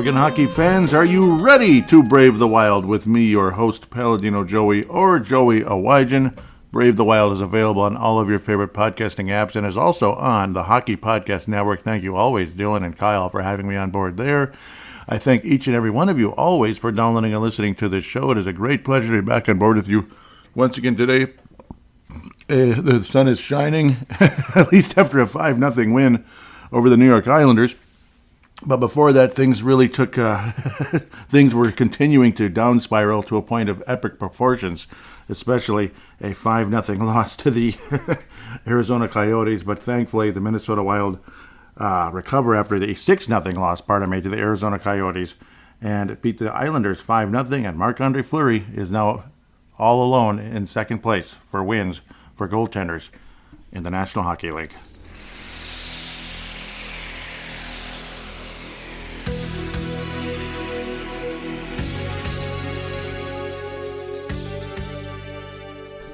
American hockey fans, are you ready to brave the wild with me, your host, Paladino Joey, or Joey Awajan? Brave the Wild is available on all of your favorite podcasting apps and is also on the Hockey Podcast Network. Thank you always, Dylan and Kyle, for having me on board there. I thank each and every one of you always for downloading and listening to this show. It is a great pleasure to be back on board with you once again today. The sun is shining, at least after a 5-0 win over the New York Islanders. But before that, things really took, things were continuing to down spiral to a point of epic proportions, especially a 5-0 loss to the Arizona Coyotes. But thankfully, the Minnesota Wild recover after the 6-0 loss, to the Arizona Coyotes, and beat the Islanders 5-0. And Marc-Andre Fleury is now all alone in second place for wins for goaltenders in the National Hockey League.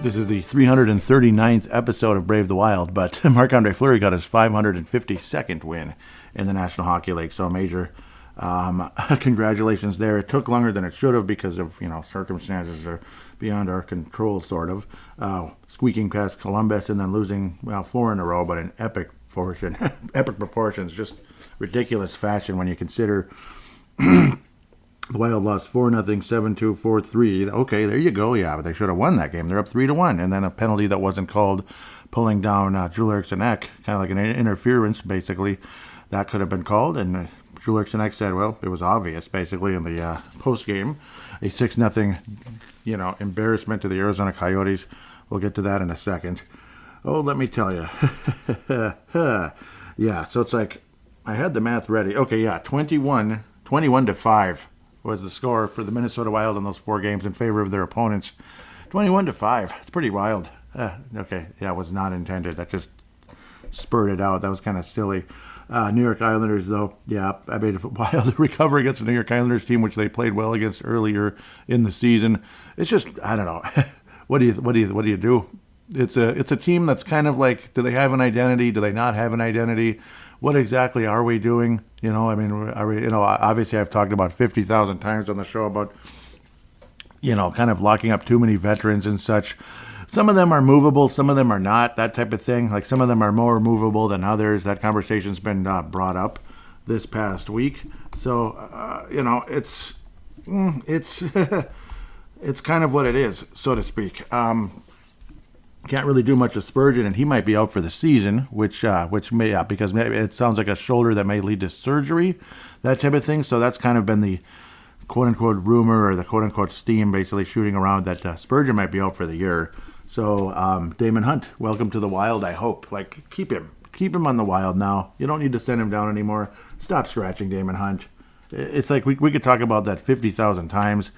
This is the 339th episode of Brave the Wild, but Marc-Andre Fleury got his 552nd win in the National Hockey League, so major congratulations there. It took longer than it should have because of, circumstances are beyond our control, sort of. Squeaking past Columbus and then losing, 4 in a row, but in epic proportions, just ridiculous fashion when you consider the Wild lost 4-0, 7-2, 4-3. Okay, there you go. Yeah, but they should have won that game. They're up 3-1. And then a penalty that wasn't called, pulling down Drew Eriksson-Ek, kind of like an interference, basically. That could have been called. And Drew Eriksson-Ek said, well, it was obvious, basically, in the post-game. A 6-0, embarrassment to the Arizona Coyotes. We'll get to that in a second. Oh, let me tell you. Yeah, so it's like, I had the math ready. Okay, yeah, 21-5. Was the score for the Minnesota Wild in those 4 games in favor of their opponents. 21-5. It's pretty wild. Okay, yeah, it was not intended. That just spurted out. That was kind of silly. New York Islanders, though, yeah, I made a Wild recover against the New York Islanders team, which they played well against earlier in the season. It's just, I don't know. What do you do? It's a team that's kind of like, do they have an identity? Do they not have an identity? What exactly are we doing? Are we, obviously I've talked about 50,000 times on the show about, kind of locking up too many veterans and such. Some of them are movable, some of them are not, that type of thing. Like some of them are more movable than others. That conversation's been brought up this past week. So, it's it's kind of what it is, so to speak. Can't really do much with Spurgeon, and he might be out for the season, which may, because maybe it sounds like a shoulder that may lead to surgery, that type of thing. So that's kind of been the quote-unquote rumor or the quote-unquote steam basically shooting around that Spurgeon might be out for the year. So Damon Hunt, welcome to the Wild, I hope. Keep him on the Wild now. You don't need to send him down anymore. Stop scratching Damon Hunt. It's like we could talk about that 50,000 times,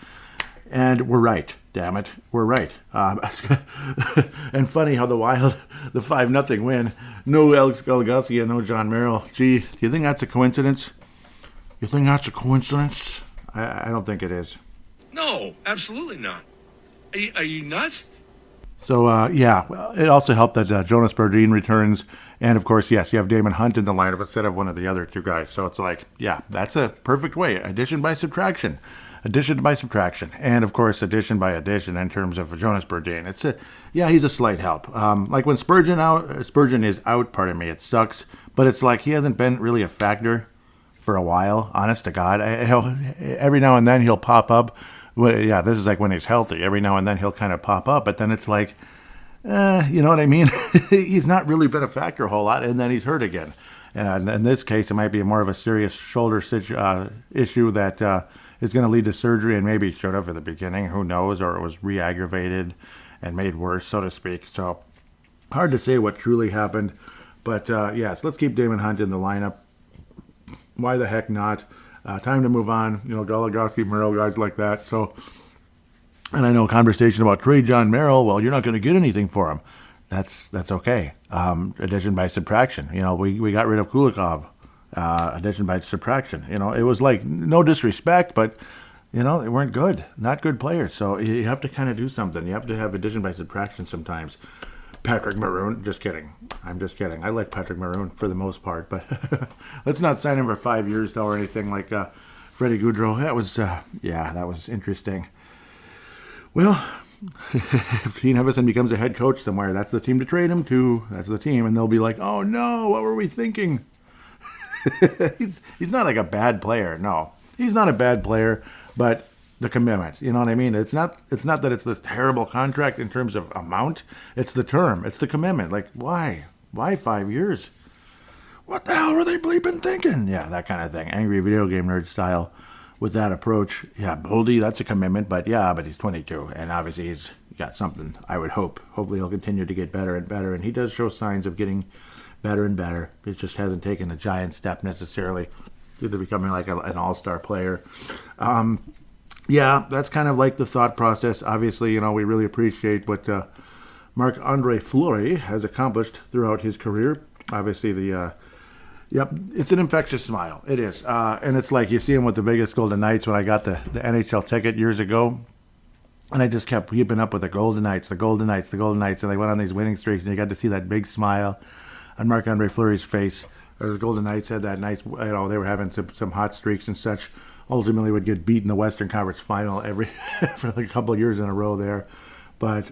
and we're right. Damn it, we're right. And funny how the Wild, the 5-0 win, no Alex Goligoski and no John Merrill. Gee, do you think that's a coincidence? I don't think it is. No, absolutely not. Are you nuts? So, well, it also helped that Jonas Brodin returns. And, of course, yes, you have Damon Hunt in the lineup instead of one of the other 2 guys. So it's like, yeah, that's a perfect way. Addition by subtraction. And, of course, addition by addition in terms of Jonas Brodin. He's a slight help. Like when Spurgeon is out, it sucks. But it's like he hasn't been really a factor for a while, honest to God. Every now and then he'll pop up. Well, yeah, this is like when he's healthy. Every now and then he'll kind of pop up. But then it's like, you know what I mean? He's not really been a factor a whole lot, and then he's hurt again. And in this case, it might be more of a serious shoulder issue that is going to lead to surgery, and maybe showed up at the beginning, who knows, or it was re-aggravated and made worse, so to speak. So hard to say what truly happened. But yes, let's keep Damon Hunt in the lineup. Why the heck not? Time to move on. Goligoski, Merrill, guys like that. So, and I know conversation about trade John Merrill. Well, you're not going to get anything for him. That's okay. Addition by subtraction. We got rid of Kulikov. Addition by subtraction. It was like no disrespect, but they weren't good, not good players. So you have to kind of do something. You have to have addition by subtraction sometimes. Patrick Maroon, just kidding. I'm just kidding. I like Patrick Maroon for the most part, but let's not sign him for 5 years though, or anything like Freddie Goudreau. That was, that was interesting. Well, if Gene Hevison becomes a head coach somewhere, that's the team to trade him to. That's the team. And they'll be like, oh no, what were we thinking? He's not like a bad player. No, he's not a bad player, but the commitment, you know what I mean? It's not that it's this terrible contract in terms of amount. It's the term. It's the commitment. Like, why? Why 5 years? What the hell were they bleeping thinking? Yeah, that kind of thing. Angry video game nerd style with that approach. Yeah, Boldy, that's a commitment, but he's 22, and obviously he's got something, I would hope. Hopefully he'll continue to get better and better, and he does show signs of getting better and better. It just hasn't taken a giant step necessarily to becoming like an all-star player. That's kind of like the thought process. Obviously, we really appreciate what Marc-Andre Fleury has accomplished throughout his career. Obviously, it's an infectious smile. It is. And it's like you see him with the Vegas Golden Knights when I got the NHL ticket years ago. And I just kept keeping up with the Golden Knights. And they went on these winning streaks, and you got to see that big smile on Marc-Andre Fleury's face. The Golden Knights had that nice, they were having some hot streaks and such. Ultimately would get beat in the Western Conference Final for like a couple of years in a row there. But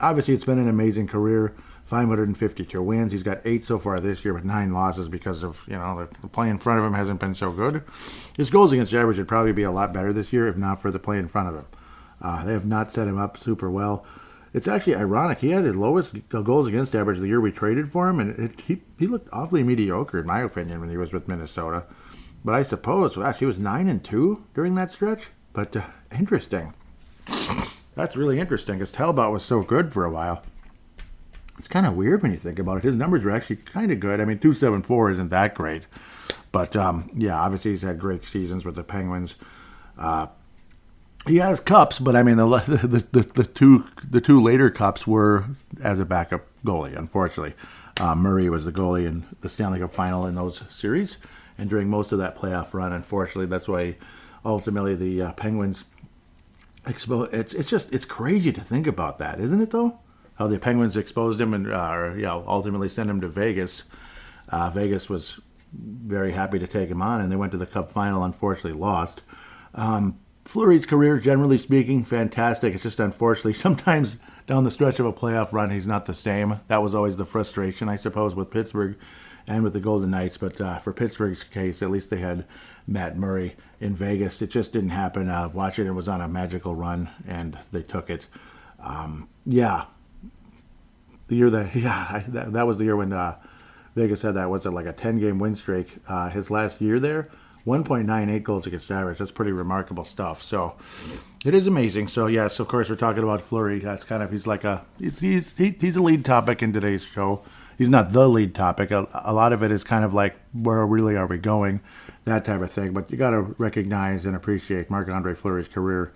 obviously it's been an amazing career. 552 wins. He's got 8 so far this year with 9 losses because of, the play in front of him hasn't been so good. His goals against average would probably be a lot better this year if not for the play in front of him. They have not set him up super well. It's actually ironic. He had his lowest goals against average the year we traded for him, and he looked awfully mediocre, in my opinion, when he was with Minnesota. But I suppose, he was 9-2 during that stretch. But interesting. That's really interesting, because Talbot was so good for a while. It's kind of weird when you think about it. His numbers were actually kind of good. I mean, 274 isn't that great. But, obviously he's had great seasons with the Penguins. He has cups, but I mean the two later cups were as a backup goalie. Unfortunately, Murray was the goalie in the Stanley Cup final in those series, and during most of that playoff run, unfortunately, that's why ultimately the Penguins exposed. It's crazy to think about that, isn't it? Though how the Penguins exposed him and ultimately sent him to Vegas. Vegas was very happy to take him on, and they went to the Cup final. Unfortunately, lost. Fleury's career, generally speaking, fantastic. It's just unfortunately sometimes down the stretch of a playoff run, he's not the same. That was always the frustration, I suppose, with Pittsburgh and with the Golden Knights. But for Pittsburgh's case, at least they had Matt Murray in Vegas. It just didn't happen. Washington was on a magical run, and they took it. The year that was the year when Vegas had that, like a 10-game win streak. His last year there, 1.98 goals against average. That's pretty remarkable stuff. So it is amazing. So yes, of course, we're talking about Fleury. That's kind of he's a lead topic in today's show. He's not the lead topic. A lot of it is kind of like where really are we going, that type of thing. But you got to recognize and appreciate Marc-Andre Fleury's career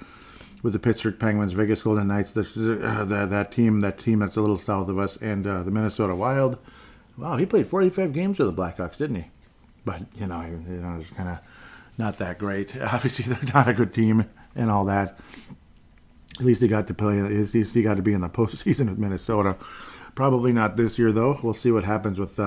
with the Pittsburgh Penguins, Vegas Golden Knights, that team that's a little south of us, and the Minnesota Wild. Wow, he played 45 games with the Blackhawks, didn't he? But, it's kind of not that great. Obviously, they're not a good team and all that. At least he got to play. At least he got to be in the postseason with Minnesota. Probably not this year, though. We'll see what happens with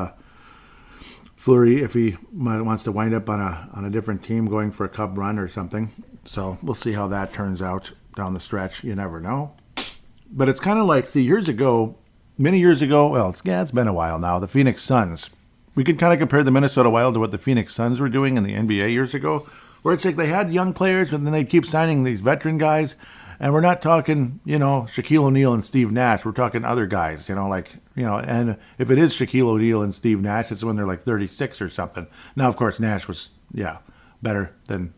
Fleury if he wants to wind up on a different team going for a Cup run or something. So we'll see how that turns out down the stretch. You never know. But it's kind of like, many years ago, it's been a while now, the Phoenix Suns. We can kind of compare the Minnesota Wild to what the Phoenix Suns were doing in the NBA years ago, where it's like they had young players, and then they'd keep signing these veteran guys. And we're not talking, Shaquille O'Neal and Steve Nash. We're talking other guys, and if it is Shaquille O'Neal and Steve Nash, it's when they're like 36 or something. Now, of course, Nash was, better than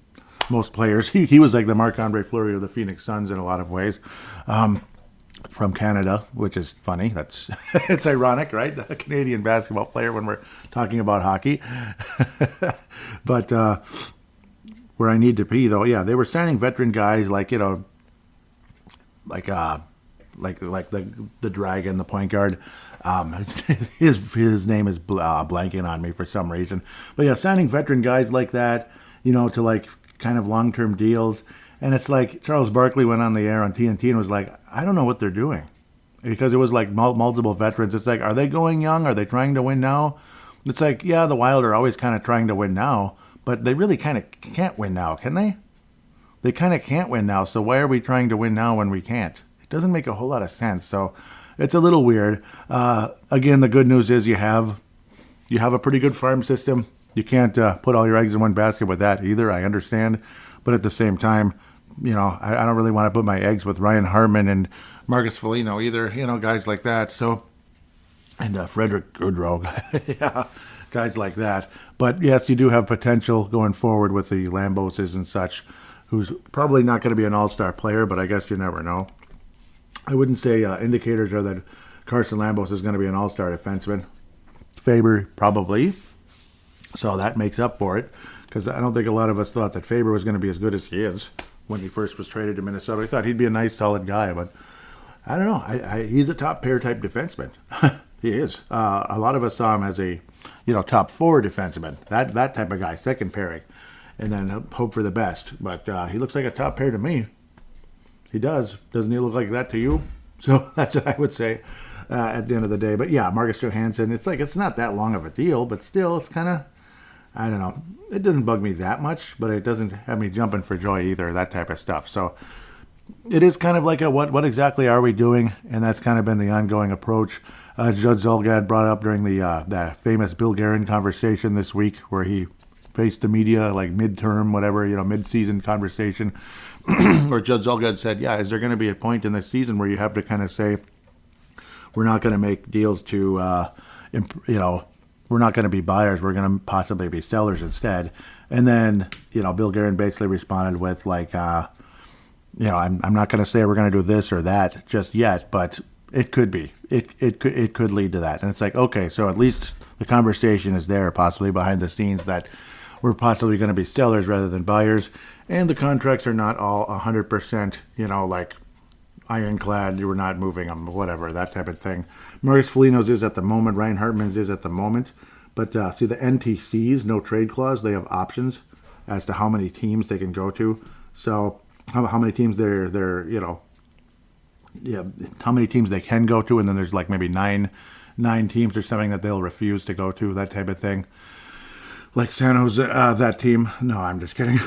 most players. He was like the Marc-Andre Fleury of the Phoenix Suns in a lot of ways. From Canada, which is funny. It's ironic, right? A Canadian basketball player when we're talking about hockey. But where I need to be, though, they were signing veteran guys like the Dragon, the point guard. His name is blanking on me for some reason. But signing veteran guys like that, to like kind of long-term deals. And it's like Charles Barkley went on the air on TNT and was like, I don't know what they're doing. Because it was like multiple veterans. It's like, are they going young? Are they trying to win now? It's like, the Wild are always kind of trying to win now. but they really kind of can't win now, can they? They kind of can't win now, so why are we trying to win now when we can't? It doesn't make a whole lot of sense, so it's a little weird. Again, the good news is you have a pretty good farm system. You can't put all your eggs in one basket with that either, I understand. But at the same time, I don't really want to put my eggs with Ryan Hartman and Marcus Foligno either, guys like that. So, and Frederick Goodrow, yeah, guys like that. But yes, you do have potential going forward with the Lamboses and such, who's probably not going to be an all-star player, but I guess you never know. I wouldn't say indicators are that Carson Lambos is going to be an all-star defenseman. Faber, probably. So that makes up for it, because I don't think a lot of us thought that Faber was going to be as good as he is when he first was traded to Minnesota. We thought he'd be a nice, solid guy, but I don't know. He's a top-pair type defenseman. He is. A lot of us saw him as a, top four defenseman, that type of guy, second pairing, and then hope for the best. But he looks like a top pair to me. He does. Doesn't he look like that to you? So that's what I would say at the end of the day. But yeah, Marcus Johansson, it's not that long of a deal, but still, it's kind of, I don't know. It doesn't bug me that much, but it doesn't have me jumping for joy either, that type of stuff. So it is kind of like what exactly are we doing? And that's kind of been the ongoing approach. Judge Zulgad brought up during the famous Bill Guerin conversation this week, where he faced the media, like midterm, whatever, mid-season conversation, where Judge Zulgad said, yeah, is there going to be a point in this season where you have to kind of say, we're not going to make deals to, we're not going to be buyers, we're going to possibly be sellers instead. And then, Bill Guerin basically responded with I'm not going to say we're going to do this or that just yet, but it could be. It could lead to that. And it's like, okay, so at least the conversation is there, possibly behind the scenes, that we're possibly going to be sellers rather than buyers. And the contracts are not all 100%, like ironclad, you were not moving them, whatever, that type of thing. Marcus Foligno's is at the moment. Ryan Hartman's is at the moment. But see, the NTCs, no trade clause, they have options as to how many teams they can go to. So how many teams how many teams they can go to, and then there's like maybe nine teams or something that they'll refuse to go to, that type of thing. Like San Jose, that team. No, I'm just kidding.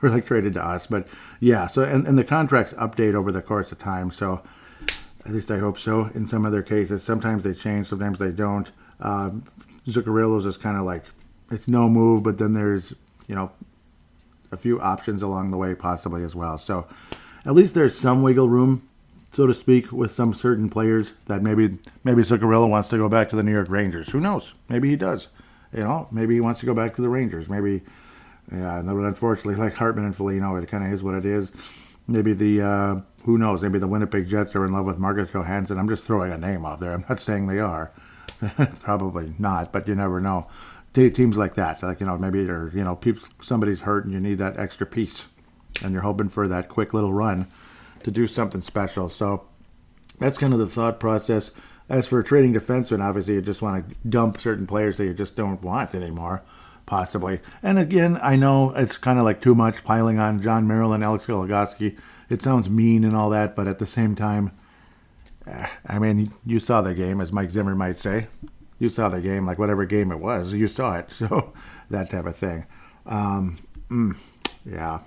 Or like traded to us. But yeah, so and the contracts update over the course of time. So at least I hope so. In some other cases, sometimes they change, sometimes they don't. Zuccarello's is kind of like, it's no move, but then there's, a few options along the way possibly as well. So at least there's some wiggle room, so to speak, with some certain players that maybe Zuccarello wants to go back to the New York Rangers. Who knows? Maybe he does. Maybe he wants to go back to the Rangers. Maybe, yeah, but unfortunately, like Hartman and Foligno, it kind of is what it is. Maybe who knows? Maybe the Winnipeg Jets are in love with Marcus Johansson. I'm just throwing a name out there. I'm not saying they are. Probably not, but you never know. Teams like that, like, maybe somebody's hurt and you need that extra piece, and you're hoping for that quick little run to do something special. So that's kind of the thought process. As for trading defensemen, obviously you just want to dump certain players that you just don't want anymore, possibly. And again, I know it's kind of like too much piling on John Merrill and Alex Goligoski. It sounds mean and all that, but at the same time, I mean, you saw the game, as Mike Zimmer might say. You saw the game, like whatever game it was, you saw it. So that type of thing. Yeah.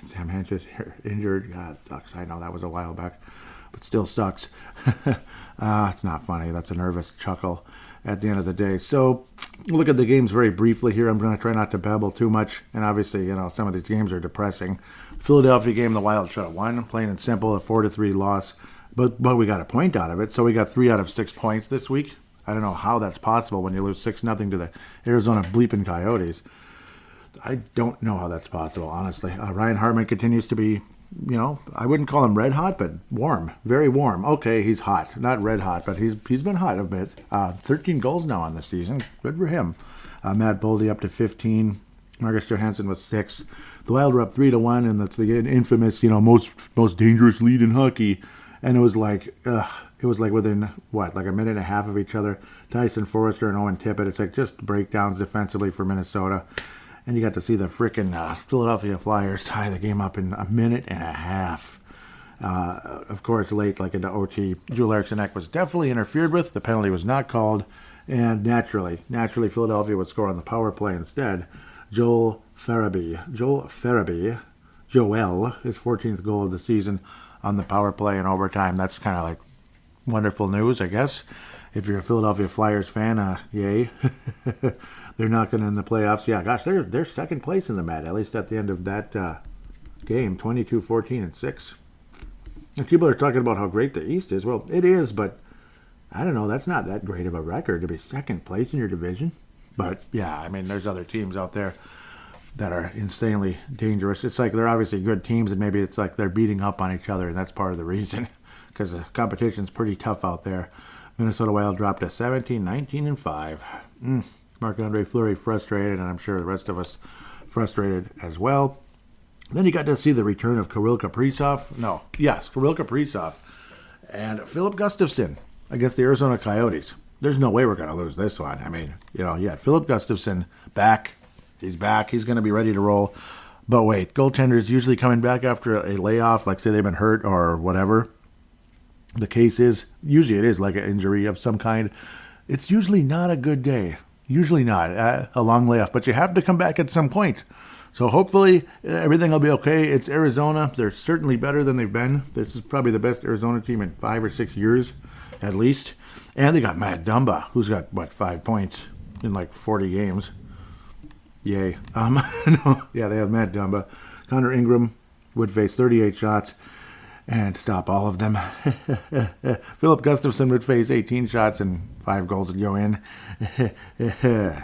Sam Hench's injured. God, it sucks. I know that was a while back, but still sucks. It's not funny. That's a nervous chuckle at the end of the day. So look at the games very briefly here. I'm going to try not to babble too much. And obviously, some of these games are depressing. Philadelphia game, the Wild shot one, plain and simple, a 4-3 loss. But we got a point out of it. So we got 3 out of 6 points this week. I don't know how that's possible when you lose 6-0 to the Arizona bleeping Coyotes. I don't know how that's possible, honestly. Ryan Hartman continues to be, I wouldn't call him red hot, but warm, very warm. Okay, he's hot, not red hot, but he's been hot a bit. 13 goals now on the season. Good for him. Matt Boldy up to 15. Marcus Johansson with 6. The Wild were up 3-1, and that's the infamous, most dangerous lead in hockey. And it was like within, like a minute and a half of each other. Tyson Forrester and Owen Tippett. It's like just breakdowns defensively for Minnesota. And you got to see the frickin' Philadelphia Flyers tie the game up in a minute and a half. Of course, late, like into OT, Joel Eriksson Ek was definitely interfered with. The penalty was not called. And naturally, Philadelphia would score on the power play instead. Joel, his 14th goal of the season on the power play in overtime. That's kind of like wonderful news, I guess. If you're a Philadelphia Flyers fan, yay. They're not going to in the playoffs. Yeah, gosh, they're second place in the mat, at least at the end of that game, 22-14-6. And people are talking about how great the East is. Well, it is, but I don't know. That's not that great of a record to be second place in your division. But, yeah, I mean, there's other teams out there that are insanely dangerous. It's like they're obviously good teams, and maybe it's like they're beating up on each other, and that's part of the reason, because the competition's pretty tough out there. Minnesota Wild dropped to 17-19-5. Marc-Andre Fleury frustrated, and I'm sure the rest of us frustrated as well. Then you got to see the return of Kirill Kaprizov. Kirill Kaprizov and Philip Gustafson against the Arizona Coyotes. There's no way we're going to lose this one. I mean, you had Philip Gustafson back. He's back. He's going to be ready to roll. But wait, goaltenders usually coming back after a layoff, like say they've been hurt or whatever the case is. Usually it is like an injury of some kind. It's usually not a good day. Usually not a long layoff, but you have to come back at some point. So hopefully everything will be okay. It's Arizona. They're certainly better than they've been. This is probably the best Arizona team in 5 or 6 years, at least. And they got Matt Dumba, who's got, 5 points in like 40 games. Yay. Yeah, they have Matt Dumba. Connor Ingram would face 38 shots and stop all of them. Philip Gustafson would face 18 shots and 5 goals would go in.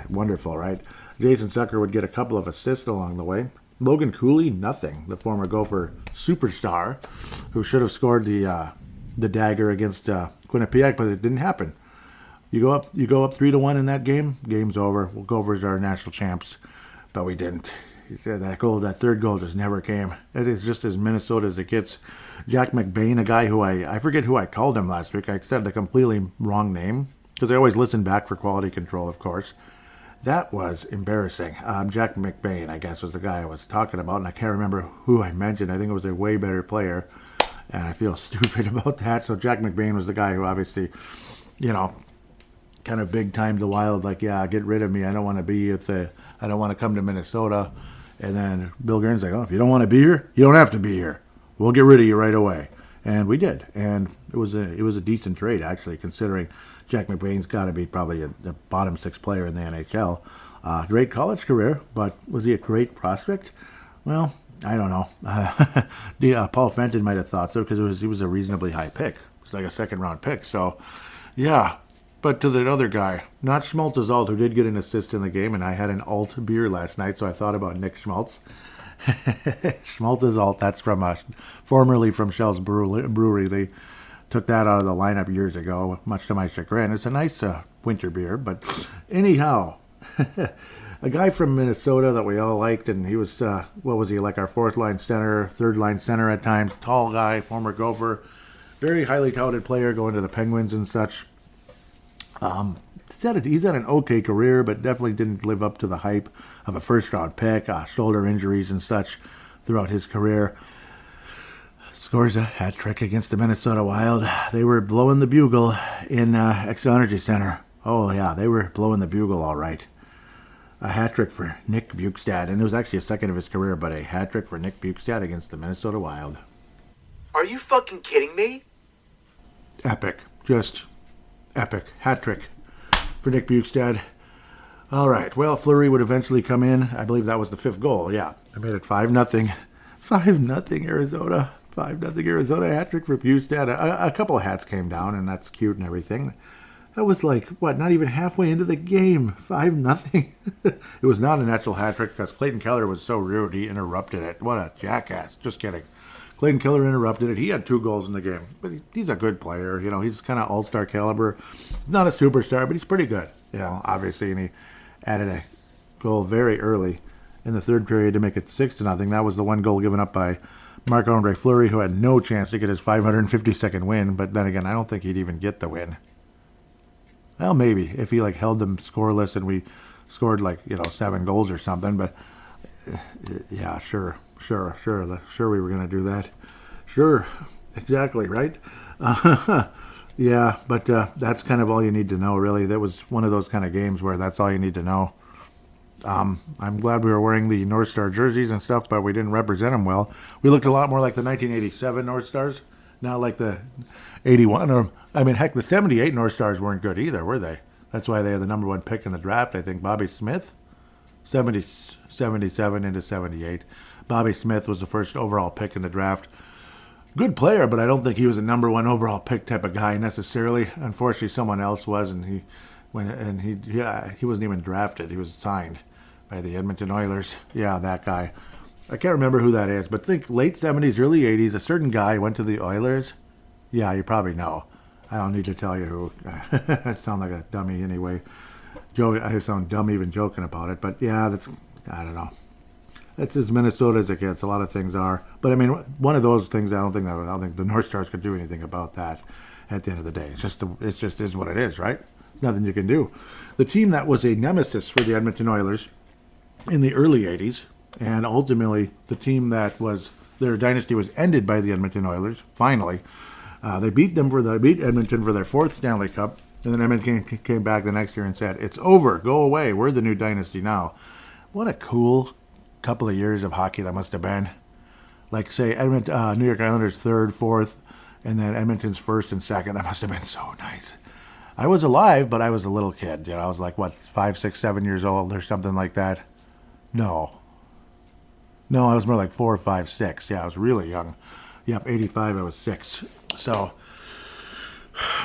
Wonderful, right? Jason Zucker would get a couple of assists along the way. Logan Cooley, nothing. The former Gopher superstar, who should have scored the dagger against Quinnipiac, but it didn't happen. You go up 3-1 in that game. Game's over. Well, Gophers are national champs, but we didn't. That third goal just never came. It is just as Minnesota as it gets. Jack McBain, a guy who I forget who I called him last week. I said the completely wrong name because I always listen back for quality control, of course. That was embarrassing. Jack McBain, I guess, was the guy I was talking about, and I can't remember who I mentioned. I think it was a way better player, and I feel stupid about that. So Jack McBain was the guy who obviously, kind of big time the Wild, like, yeah, get rid of me. I don't want to be I don't want to come to Minnesota. And then Bill Guerin's like, oh, if you don't want to be here, you don't have to be here. We'll get rid of you right away. And we did. And it was a decent trade, actually, considering Jack McBain's got to be probably the bottom 6 player in the NHL. Great college career, but was he a great prospect? Well, I don't know. Paul Fenton might have thought so because he was a reasonably high pick. It was like a second-round pick. So, yeah. But to the other guy, not Schmaltz Alt, who did get an assist in the game, and I had an alt beer last night, so I thought about Nick Schmaltz. Schmaltz Alt, that's from formerly from Shell's Brewery. They took that out of the lineup years ago, much to my chagrin. It's a nice winter beer, but anyhow, a guy from Minnesota that we all liked, and he was, like our fourth-line center, third-line center at times, tall guy, former Gopher, very highly touted player going to the Penguins and such. He's had an okay career, but definitely didn't live up to the hype of a first-round pick, shoulder injuries and such throughout his career. Scores a hat trick against the Minnesota Wild. They were blowing the bugle in Xcel Energy Center. Oh, yeah, they were blowing the bugle all right. A hat trick for Nick Bjugstad, and it was actually a second of his career, but a hat trick for Nick Bjugstad against the Minnesota Wild. Are you fucking kidding me? Epic. Just epic. Hat trick for Nick Bjugstad. All right. Well, Fleury would eventually come in. I believe that was the 5th goal. Yeah. I made it 5-0. 5-0 Arizona. 5-0 Arizona. Hat trick for Bjugstad. A couple of hats came down, and that's cute and everything. That was like, not even halfway into the game. 5-0. It was not a natural hat trick because Clayton Keller was so rude. He interrupted it. What a jackass. Just kidding. Clayton Keller interrupted it. He had 2 goals in the game. But he's a good player. He's kind of all-star caliber. He's not a superstar, but he's pretty good. Obviously. And he added a goal very early in the third period to make it 6-0. That was the one goal given up by Marc-Andre Fleury, who had no chance to get his 552nd win. But then again, I don't think he'd even get the win. Well, maybe if he held them scoreless and we scored 7 goals or something. But yeah, sure. Sure, we were going to do that. Sure, exactly, right? Yeah, but that's kind of all you need to know, really. That was one of those kind of games where that's all you need to know. I'm glad we were wearing the North Star jerseys and stuff, but we didn't represent them well. We looked a lot more like the 1987 North Stars, not like the 81. Heck, the 78 North Stars weren't good either, were they? That's why they had the number one pick in the draft, I think. Bobby Smith, 77 into 78. Bobby Smith was the first overall pick in the draft. Good player, but I don't think he was a number one overall pick type of guy necessarily. Unfortunately, someone else was, and he wasn't even drafted. He was signed by the Edmonton Oilers. Yeah, that guy. I can't remember who that is, but think late 70s, early 80s, a certain guy went to the Oilers. Yeah, you probably know. I don't need to tell you who. I sound like a dummy anyway. I sound dumb even joking about it, but yeah, I don't know. That's as Minnesota as it gets. A lot of things are. But I mean, one of those things, I don't think the North Stars could do anything about that at the end of the day. It just is what it is, right? Nothing you can do. The team that was a nemesis for the Edmonton Oilers in the early 80s, and ultimately the team that was, their dynasty was ended by the Edmonton Oilers, finally. They beat Edmonton for their fourth Stanley Cup, and then Edmonton came back the next year and said, "It's over, go away, we're the new dynasty now." What a cool couple of years of hockey that must have been. Like, say, New York Islanders third, fourth, and then Edmonton's first and second. That must have been so nice. I was alive, but I was a little kid. I was like, 5, 6, 7 years old or something like that? No, I was more like 4, 5, 6. Yeah, I was really young. Yep, 85, I was 6. So,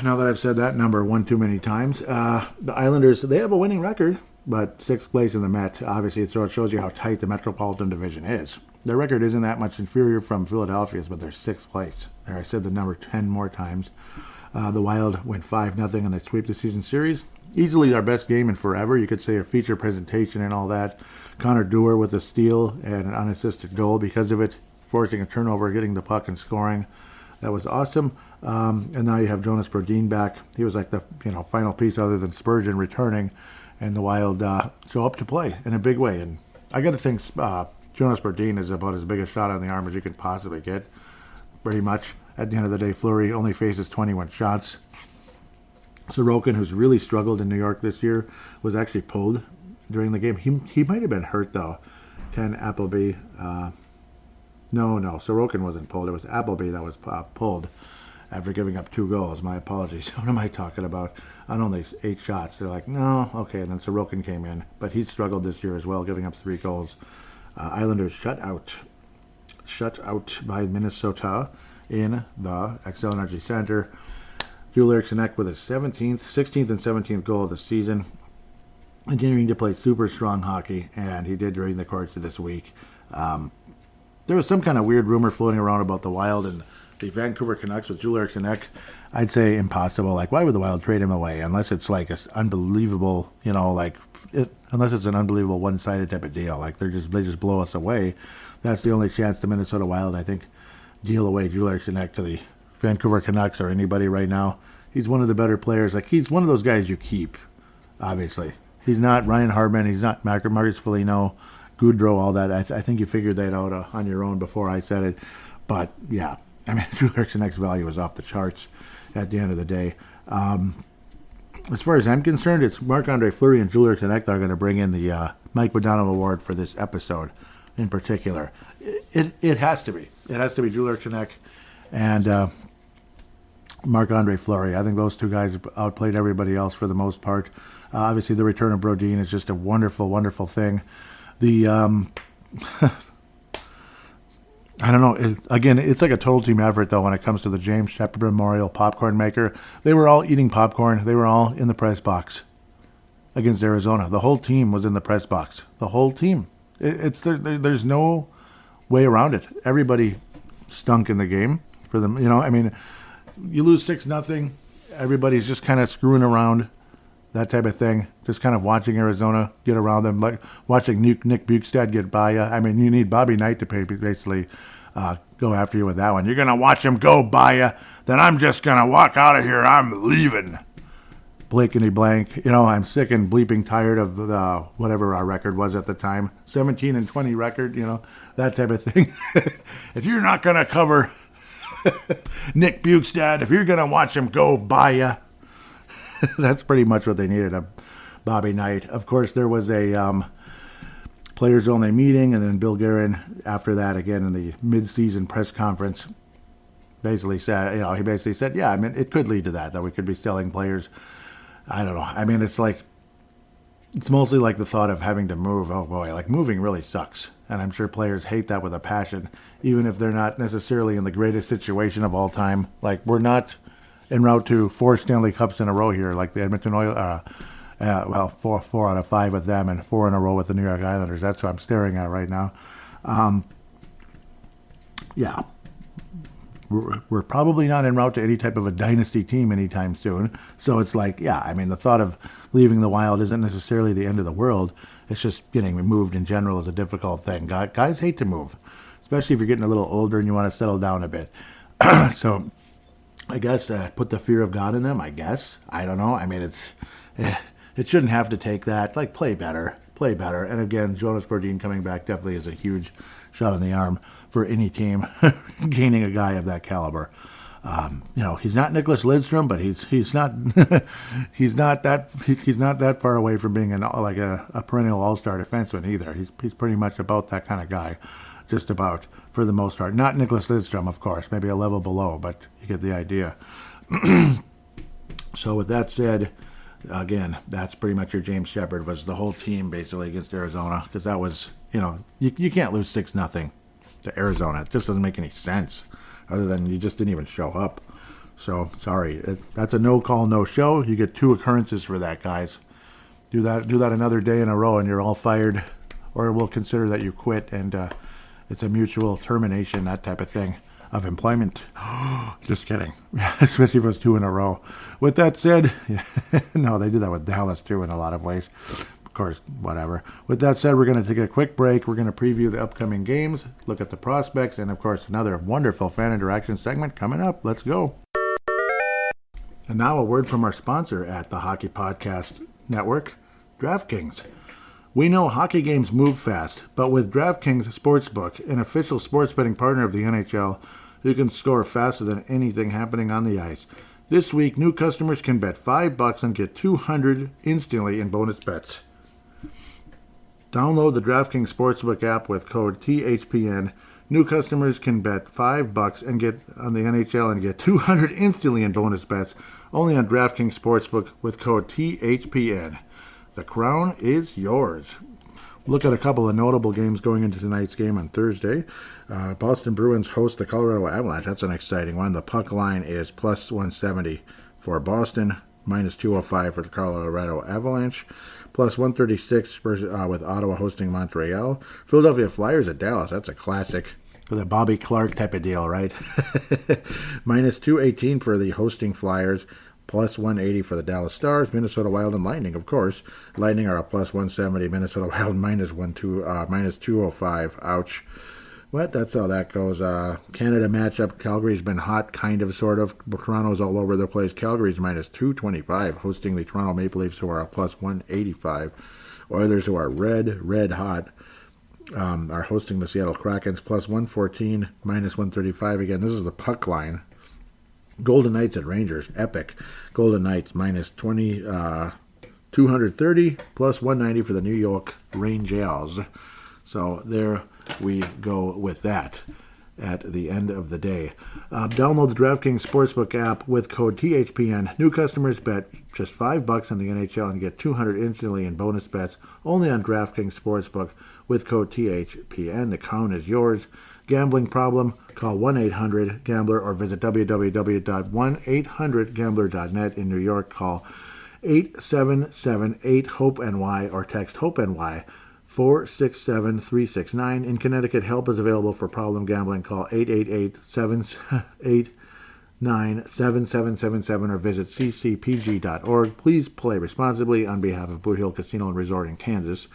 now that I've said that number one too many times, the Islanders, they have a winning record, but 6th place in the Met. Obviously, it shows you how tight the Metropolitan Division is. Their record isn't that much inferior from Philadelphia's, but they're 6th place. There, I said the number 10 more times. The Wild went 5-0 and they sweep the season series. Easily our best game in forever. You could say a feature presentation and all that. Connor Dewar with a steal and an unassisted goal because of it, forcing a turnover, getting the puck and scoring. That was awesome. And now you have Jonas Brodin back. He was like the final piece other than Spurgeon returning, and the Wild show up to play in a big way. And I got to think Jonas Brodin is about as big a shot on the arm as you can possibly get, pretty much. At the end of the day, Fleury only faces 21 shots. Sorokin, who's really struggled in New York this year, was actually pulled during the game. He might have been hurt, though. Ken Appleby. No, Sorokin wasn't pulled. It was Appleby that was pulled after giving up 2 goals. My apologies. What am I talking about? On only 8 shots. They're like, no, okay. And then Sorokin came in. But he struggled this year as well, giving up 3 goals. Islanders shut out by Minnesota in the Xcel Energy Center. Joel Eriksson Ek with his 16th and 17th goal of the season, continuing to play super strong hockey, and he did during the course of this week. There was some kind of weird rumor floating around about the Wild and the Vancouver Canucks with Joel Eriksson Ek. I'd say impossible. Like, why would the Wild trade him away unless it's like an unbelievable, unless it's an unbelievable one-sided type of deal. Like they just blow us away. That's the only chance the Minnesota Wild, I think, deal away Joel Eriksson Ek to the Vancouver Canucks or anybody right now. He's one of the better players. Like, he's one of those guys you keep, obviously. He's not Ryan Hardman. He's not Marcus Foligno, Goudreau, all that. I think you figured that out on your own before I said it. But, yeah, Joel Eriksson Ek's value is off the charts at the end of the day. As far as I'm concerned, it's Marc-Andre Fleury and Joel Eriksson Ek that are going to bring in the Mike Modano Award for this episode in particular. It has to be. It has to be Joel Eriksson Ek and Marc-Andre Fleury. I think those two guys outplayed everybody else for the most part. Obviously, the return of Brodin is just a wonderful, wonderful thing. I don't know. It's like a total team effort, though, when it comes to the James Shepard Memorial Popcorn Maker. They were all eating popcorn. They were all in the press box against Arizona. The whole team was in the press box. The whole team. There's no way around it. Everybody stunk in the game for them. You lose 6-0. Everybody's just kind of screwing around, that type of thing. Just kind of watching Arizona get around them, like watching Nick Bukestad get by you. You need Bobby Knight to basically go after you with that one. You're going to watch him go by you, then I'm just going to walk out of here. I'm leaving. Blankety blank. I'm sick and bleeping tired of the whatever our record was at the time. 17-20 record, that type of thing. If you're not going to cover Nick Bukestad, if you're going to watch him go by you, that's pretty much what they needed, a Bobby Knight. Of course, there was a players only meeting, and then Bill Guerin after that again in the mid-season press conference basically said, he basically said, yeah, I mean, it could lead to that we could be selling players. I don't know. I mean, it's mostly like the thought of having to move. Oh boy, like moving really sucks. And I'm sure players hate that with a passion, even if they're not necessarily in the greatest situation of all time. Like, we're not en route to 4 Stanley Cups in a row here, like the Edmonton Oilers. Four out of 5 with them and 4 in a row with the New York Islanders. That's what I'm staring at right now. Yeah. We're probably not en route to any type of a dynasty team anytime soon. So it's like, yeah, I mean, the thought of leaving the Wild isn't necessarily the end of the world. It's just getting moved in general is a difficult thing. Guys hate to move, especially if you're getting a little older and you want to settle down a bit. So I guess put the fear of God in them, I guess. I don't know. I mean, it shouldn't have to take that. Like, play better. And again, Jonas Brodin coming back definitely is a huge shot in the arm for any team gaining a guy of that caliber. He's not Nicholas Lidstrom, but he's not he's not that far away from being a perennial all-star defenseman either. He's pretty much about that kind of guy, just about for the most part. Not Nicholas Lidstrom, of course, maybe a level below, but you get the idea. So with that said, again, that's pretty much your James Shepard was the whole team basically against Arizona, because that was, you can't lose 6-0 to Arizona. It just doesn't make any sense, other than you just didn't even show up. So sorry, that's a no call, no show. You get 2 occurrences for that, guys. Do that another day in a row, and you're all fired, or we'll consider that you quit, and it's a mutual termination, that type of thing of employment. Just kidding. Especially if it was 2 in a row. With that said, no, they do that with Dallas too in a lot of ways. Of course, whatever. With that said, we're going to take a quick break. We're going to preview the upcoming games, look at the prospects, and of course, another wonderful fan interaction segment coming up. Let's go. And now a word from our sponsor at the Hockey Podcast Network, DraftKings. We know hockey games move fast, but with DraftKings Sportsbook, an official sports betting partner of the NHL, you can score faster than anything happening on the ice. This week, new customers can bet $5 and get $200 instantly in bonus bets. Download the DraftKings Sportsbook app with code THPN. New customers can bet $5 and get on the NHL and get $200 instantly in bonus bets, only on DraftKings Sportsbook with code THPN. The crown is yours. Look at a couple of notable games going into tonight's game on Thursday. Boston Bruins host the Colorado Avalanche. That's an exciting one. The puck line is plus 170 for Boston, minus 205 for the Colorado Avalanche, plus 136 with Ottawa hosting Montreal. Philadelphia Flyers at Dallas. That's a classic. The Bobby Clark type of deal, right? Minus 218 for the hosting Flyers. Plus 180 for the Dallas Stars, Minnesota Wild, and Lightning, of course. Lightning are a plus 170, Minnesota Wild minus 205. Ouch. But that's how that goes. Canada matchup, Calgary's been hot, kind of, sort of. Toronto's all over the place. Calgary's minus 225, hosting the Toronto Maple Leafs, who are a plus 185. Oilers, who are red hot, are hosting the Seattle Krakens, plus 114, minus 135. Again, this is the puck line. Golden Knights at Rangers, epic. Golden Knights minus 230, plus 190 for the New York Rangers. So there we go with that at the end of the day. Download the DraftKings Sportsbook app with code THPN. New customers bet just $5 on the NHL and get $200 instantly in bonus bets, only on DraftKings Sportsbook with code THPN. The crown is yours. Gambling problem? Call 1-800-GAMBLER or visit www.1800gambler.net. In New York, call 877-8-HOPE-NY or text HOPE-NY 467-369. In Connecticut, help is available for problem gambling. Call 888-789-7777 or visit ccpg.org. Please play responsibly on behalf of Boot Hill Casino and Resort in Kansas.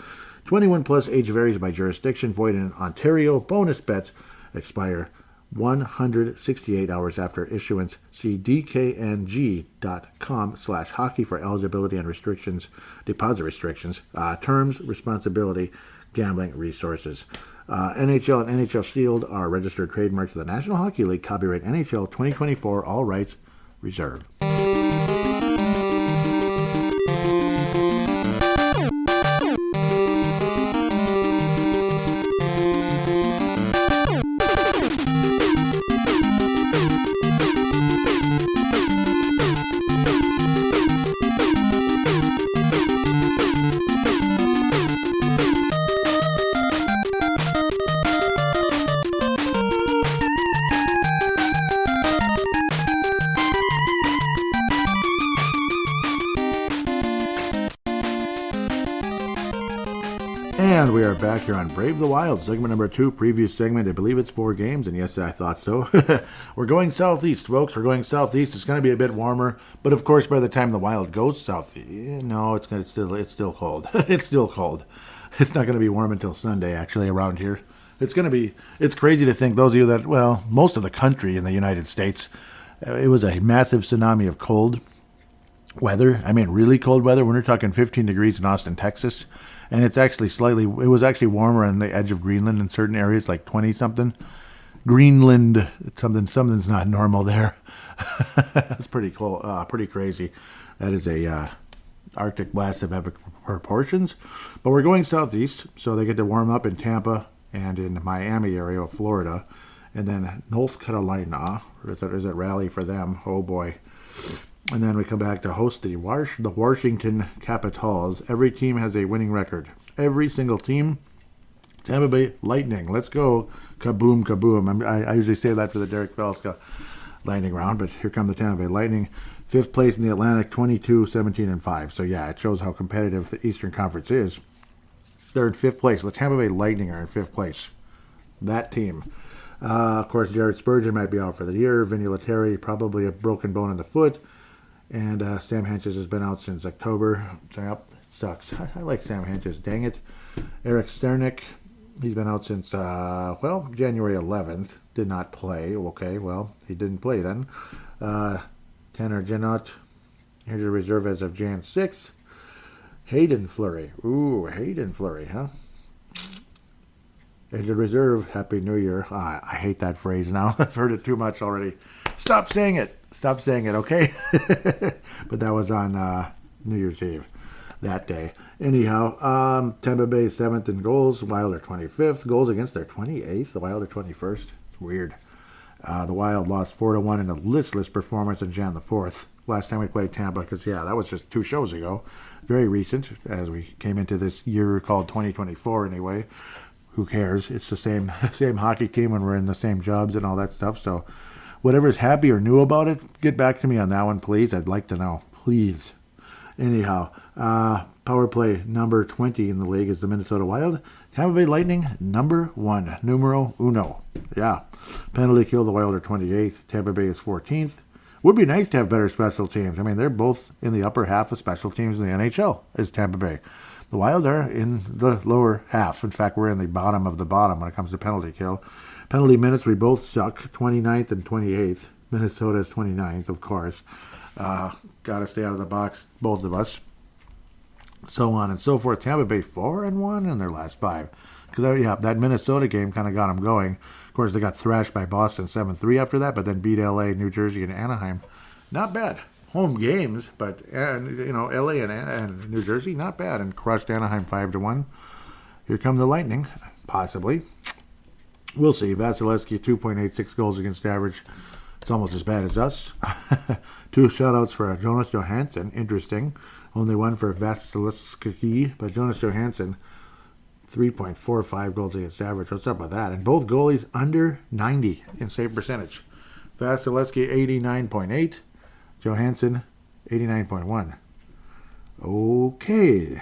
21 plus, age varies by jurisdiction, void in Ontario. Bonus bets expire 168 hours after issuance. See dkng.com/hockey for eligibility and restrictions, deposit restrictions, terms, responsibility, gambling resources. NHL and NHL Shield are registered trademarks of the National Hockey League. Copyright NHL 2024. All rights reserved. And we are back here on Brave the Wild, segment number 2, previous segment. I believe it's 4 games, and yes, I thought so. We're going southeast, folks. We're going southeast. It's going to be a bit warmer, but of course, by the time the Wild goes southeast, no, it's still cold. It's still cold. It's not going to be warm until Sunday, actually, around here. It's crazy to think, those of you that, well, most of the country in the United States, it was a massive tsunami of cold weather. I mean, really cold weather. When we're talking 15 degrees in Austin, Texas. And it was actually warmer on the edge of Greenland in certain areas, like 20-something. Greenland, something's not normal there. That's pretty cool, pretty crazy. That is a Arctic blast of epic proportions. But we're going southeast, so they get to warm up in Tampa and in the Miami area of Florida. And then North Carolina, or is it Raleigh for them? Oh, boy. And then we come back to host the Washington Capitals. Every team has a winning record. Every single team. Tampa Bay Lightning. Let's go. Kaboom, kaboom. I usually say that for the Derek Velska Lightning round, but here come the Tampa Bay Lightning. 5th place in the Atlantic, 22, 17, and 5. So, yeah, it shows how competitive the Eastern Conference is. They're in 5th place. The Tampa Bay Lightning are in 5th place. That team. Of course, Jared Spurgeon might be out for the year. Vinny Lettieri, probably a broken bone in the foot. And Sam Hentges has been out since October. Yep, it sucks. I like Sam Hentges, dang it. Eric Sternick, he's been out since, January 11th. Did not play. Okay, well, he didn't play then. Tanner Janot, injured reserve as of Jan 6th. Hayden Fleury. Ooh, Hayden Fleury, huh? Injured reserve. Happy New Year. I hate that phrase now. I've heard it too much already. Stop saying it, okay? But that was on New Year's Eve that day. Anyhow, Tampa Bay 7th in goals. Wild are 25th. Goals against their 28th. The Wild are 21st. It's weird. The Wild lost 4-1 in a listless performance on Jan the 4th. Last time we played Tampa, because, yeah, that was just 2 shows ago. Very recent, as we came into this year called 2024 anyway. Who cares? It's the same hockey team when we're in the same jobs and all that stuff. So whatever's happy or new about it, get back to me on that one, please. I'd like to know. Please. Anyhow, power play number 20 in the league is the Minnesota Wild. Tampa Bay Lightning, number 1. Numero uno. Yeah. Penalty kill, the Wild are 28th. Tampa Bay is 14th. Would be nice to have better special teams. I mean, they're both in the upper half of special teams in the NHL, is Tampa Bay. The Wild are in the lower half. In fact, we're in the bottom of the bottom when it comes to penalty kill. Penalty minutes, we both suck. 29th and 28th. Minnesota is 29th, of course. Got to stay out of the box, both of us. So on and so forth. Tampa Bay 4-1 in their last 5. Because that Minnesota game kind of got them going. Of course, they got thrashed by Boston 7-3 after that, but then beat L.A., New Jersey, and Anaheim. Not bad. Home games, but L.A. and New Jersey, not bad, and crushed Anaheim 5-1. Here come the Lightning, possibly. We'll see. Vasilevsky, 2.86 goals against average. It's almost as bad as us. 2 shutouts for Jonas Johansson. Interesting. Only 1 for Vasilevsky, but Jonas Johansson, 3.45 goals against average. What's up with that? And both goalies under 90 in save percentage. Vasilevsky, 89.8. Johansson, 89.1. Okay.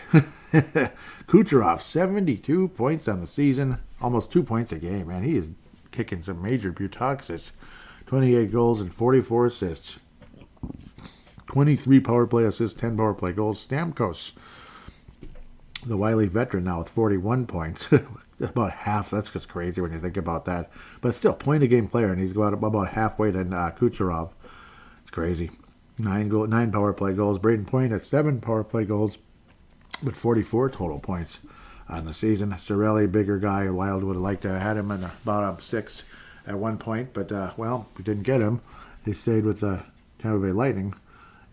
Kucherov, 72 points on the season. Almost 2 points a game, man. He is kicking some major butoxis. 28 goals and 44 assists. 23 power play assists, 10 power play goals. Stamkos, the wily veteran now with 41 points. About half. That's just crazy when you think about that. But still, point-a-game player, and he's about halfway than Kucherov. It's crazy. 9 power play goals. Braden Point at 7 power play goals, with 44 total points on the season. Cirelli, bigger guy. Wild would have liked to have had him in the bottom 6 at one point, but, we didn't get him. He stayed with the Tampa Bay Lightning.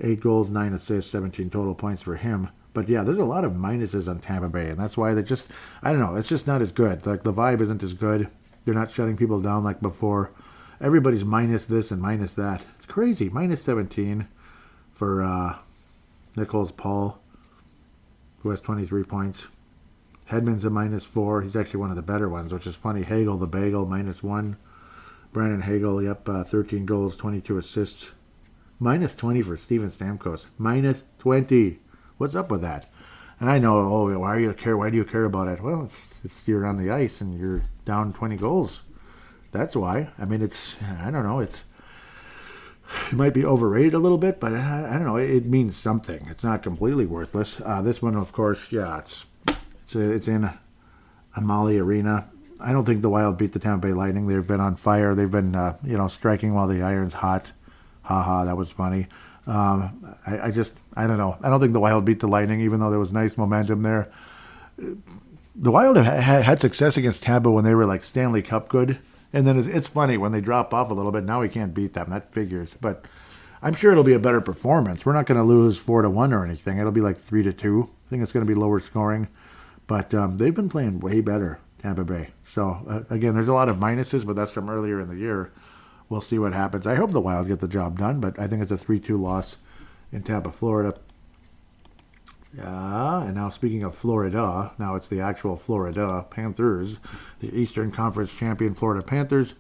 8 goals, 9 assists, 17 total points for him. But, yeah, there's a lot of minuses on Tampa Bay, and that's why they just, I don't know, it's just not as good. Like, the vibe isn't as good. They're not shutting people down like before. Everybody's minus this and minus that. It's crazy. Minus 17 for Nicholas Paul, who has 23 points. Hedman's a minus 4. He's actually one of the better ones, which is funny. Hagel, the bagel, minus 1. Brandon Hagel, 13 goals, 22 assists. Minus 20 for Steven Stamkos. Minus 20. What's up with that? And I know, oh, why do you care? Why do you care about it? Well, it's you're on the ice and you're down 20 goals. That's why. I mean, I don't know, it might be overrated a little bit, but I don't know, it means something. It's not completely worthless. This one, of course, yeah, it's in Amalie Arena. I don't think the Wild beat the Tampa Bay Lightning. They've been on fire. They've been, striking while the iron's hot. Ha, that was funny. I don't know. I don't think the Wild beat the Lightning, even though there was nice momentum there. The Wild had success against Tampa when they were like Stanley Cup good. And then it's funny when they drop off a little bit. Now we can't beat them. That figures. But I'm sure it'll be a better performance. We're not going to lose 4-1 or anything. It'll be like 3-2. I think it's going to be lower scoring. But they've been playing way better, Tampa Bay. So, again, there's a lot of minuses, but that's from earlier in the year. We'll see what happens. I hope the Wild get the job done, but I think it's a 3-2 loss in Tampa, Florida. And now speaking of Florida, now it's the actual Florida Panthers, the Eastern Conference champion Florida Panthers.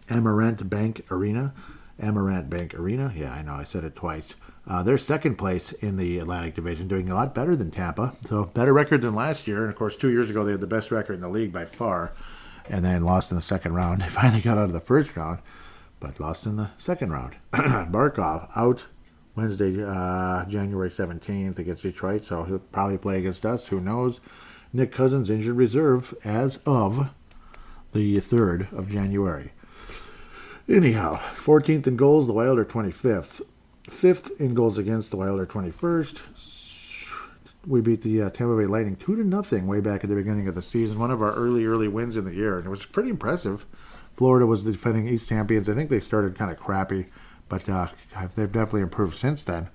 Amarant Bank Arena. Yeah, I know, I said it twice. They're second place in the Atlantic Division, doing a lot better than Tampa. So better record than last year. And, of course, 2 years ago they had the best record in the league by far. And then lost in the second round. They finally got out of the first round, but lost in the second round. Barkov out Wednesday, January 17th against Detroit, so he'll probably play against us. Who knows? Nick Cousins injured reserve as of the 3rd of January. Anyhow, 14th in goals, the Wild are 25th. 5th in goals against, the Wild are 21st. We beat the Tampa Bay Lightning 2-0 way back at the beginning of the season. One of our early wins in the year, and it was pretty impressive. Florida was the defending East champions. I think they started kind of crappy, but they've definitely improved since then.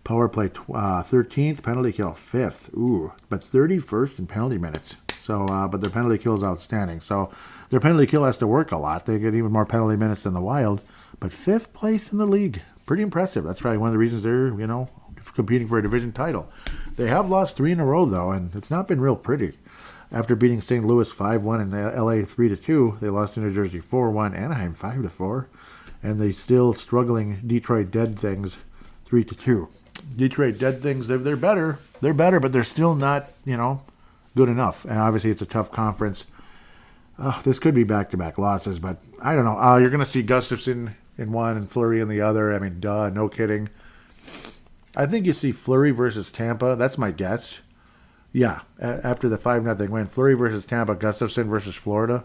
Power play 13th, penalty kill 5th. Ooh, but 31st in penalty minutes. So, but their penalty kill is outstanding. So their penalty kill has to work a lot. They get even more penalty minutes than the Wild, but 5th place in the league. Pretty impressive. That's probably one of the reasons they're, competing for a division title. They have lost 3 in a row, though, and it's not been real pretty. After beating St. Louis 5-1 and LA 3-2, they lost to New Jersey 4-1, Anaheim 5-4, and the still struggling Detroit Dead Things 3-2. Detroit Dead Things, they're better. They're better, but they're still not, good enough. And obviously it's a tough conference. This could be back-to-back losses, but I don't know. You're going to see Gustafsson in one and Fleury in the other. I mean, no kidding. I think you see Fleury versus Tampa. That's my guess. Yeah, after the 5-0 win. Fleury versus Tampa, Gustafsson versus Florida.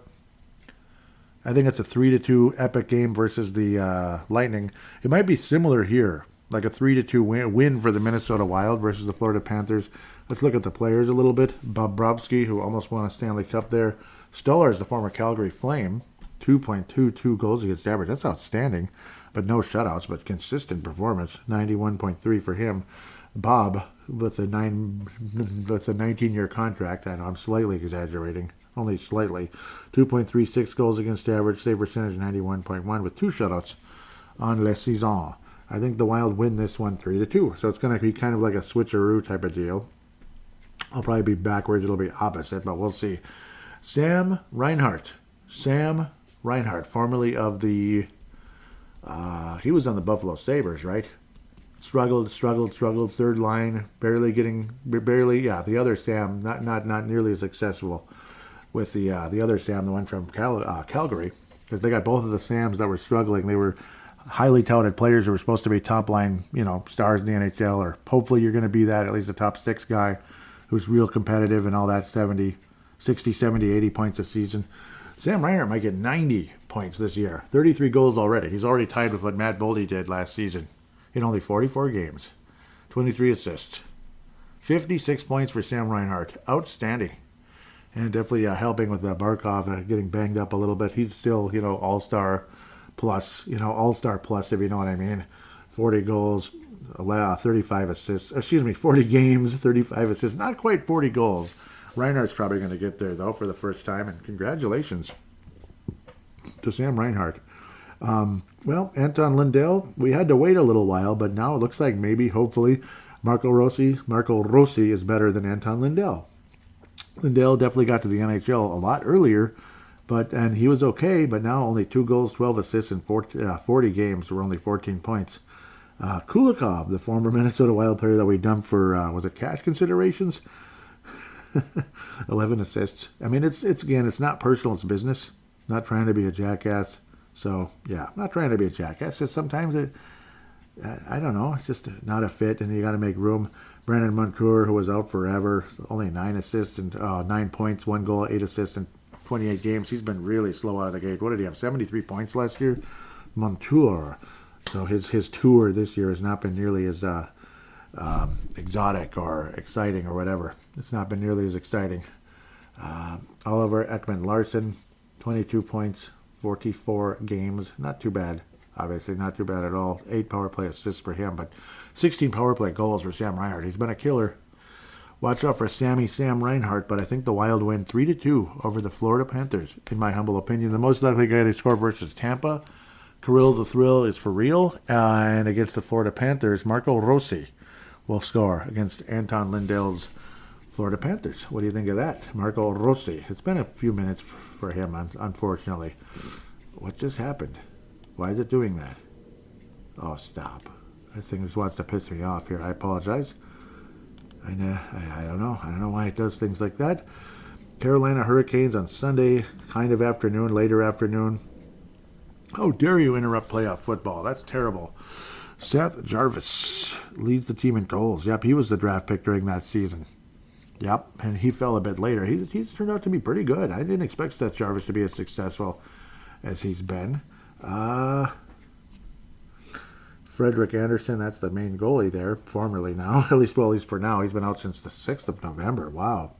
I think it's a 3-2 epic game versus the Lightning. It might be similar here, like a 3-2 win for the Minnesota Wild versus the Florida Panthers. Let's look at the players a little bit. Bobrovsky, who almost won a Stanley Cup there. Stolarz, the former Calgary Flame, 2.22 goals against average. That's outstanding. But no shutouts, but consistent performance. 91.3 for him. Bob, with a 19-year contract. I know I'm slightly exaggerating, only slightly. 2.36 goals against average, save percentage 91.1 with 2 shutouts on La Saison. I think the Wild win this one 3-2. So it's going to be kind of like a switcheroo type of deal. I'll probably be backwards. It'll be opposite, but we'll see. Sam Reinhart, formerly of the... he was on the Buffalo Sabres, right? Struggled. Third line, the other Sam, not nearly as successful with the other Sam, the one from Calgary, because they got both of the Sams that were struggling. They were highly touted players who were supposed to be top line, stars in the NHL, or hopefully you're going to be that, at least a top 6 guy who's real competitive and all that, 60, 70, 80 points a season. Sam Reinhart might get 90 points this year. 33 goals already. He's already tied with what Matt Boldy did last season in only 44 games. 23 assists. 56 points for Sam Reinhart. Outstanding. And definitely helping with Barkov getting banged up a little bit. He's still, all-star plus, all-star plus, if you know what I mean. 40 goals, 35 assists. 40 games, 35 assists. Not quite 40 goals. Reinhardt's probably going to get there, though, for the first time. And congratulations to Sam Reinhart. Anton Lundell, we had to wait a little while, but now it looks like maybe, hopefully, Marco Rossi is better than Anton Lundell. Lundell definitely got to the NHL a lot earlier, and he was okay, but now only 2 goals, 12 assists in 40 games for only 14 points. Kulikov, the former Minnesota Wild player that we dumped for, was it cash considerations? 11 assists. I mean, it's again, it's not personal, it's business. Not trying to be a jackass. So, yeah, not trying to be a jackass. Just sometimes I don't know, it's just not a fit, and you got to make room. Brandon Montour, who was out forever, only 9 assists and 9 points, 1 goal, 8 assists in 28 games. He's been really slow out of the gate. What did he have? 73 points last year? Montour. So his tour this year has not been nearly as exotic or exciting or whatever. It's not been nearly as exciting. Oliver Ekman-Larsson, 22 points, 44 games. Not too bad. Obviously, not too bad at all. 8 power play assists for him, but 16 power play goals for Sam Reinhart. He's been a killer. Watch out for Sam Reinhart, but I think the Wild win 3-2 over the Florida Panthers, in my humble opinion. The most likely guy to score versus Tampa, Kirill the Thrill, is for real. And against the Florida Panthers, Marco Rossi will score against Anton Lindell's Florida Panthers. What do you think of that? Marco Rossi. It's been a few minutes for him, unfortunately. What just happened? Why is it doing that? Oh, stop. This thing just wants to piss me off here. I apologize. I don't know. I don't know why it does things like that. Carolina Hurricanes on Sunday, kind of afternoon, later afternoon. How dare you interrupt playoff football? That's terrible. Seth Jarvis leads the team in goals. Yep, he was the draft pick during that season. Yep, and he fell a bit later. He's turned out to be pretty good. I didn't expect Seth Jarvis to be as successful as he's been. Frederick Anderson, that's the main goalie there, formerly now. At least for now. He's been out since the 6th of November. Wow.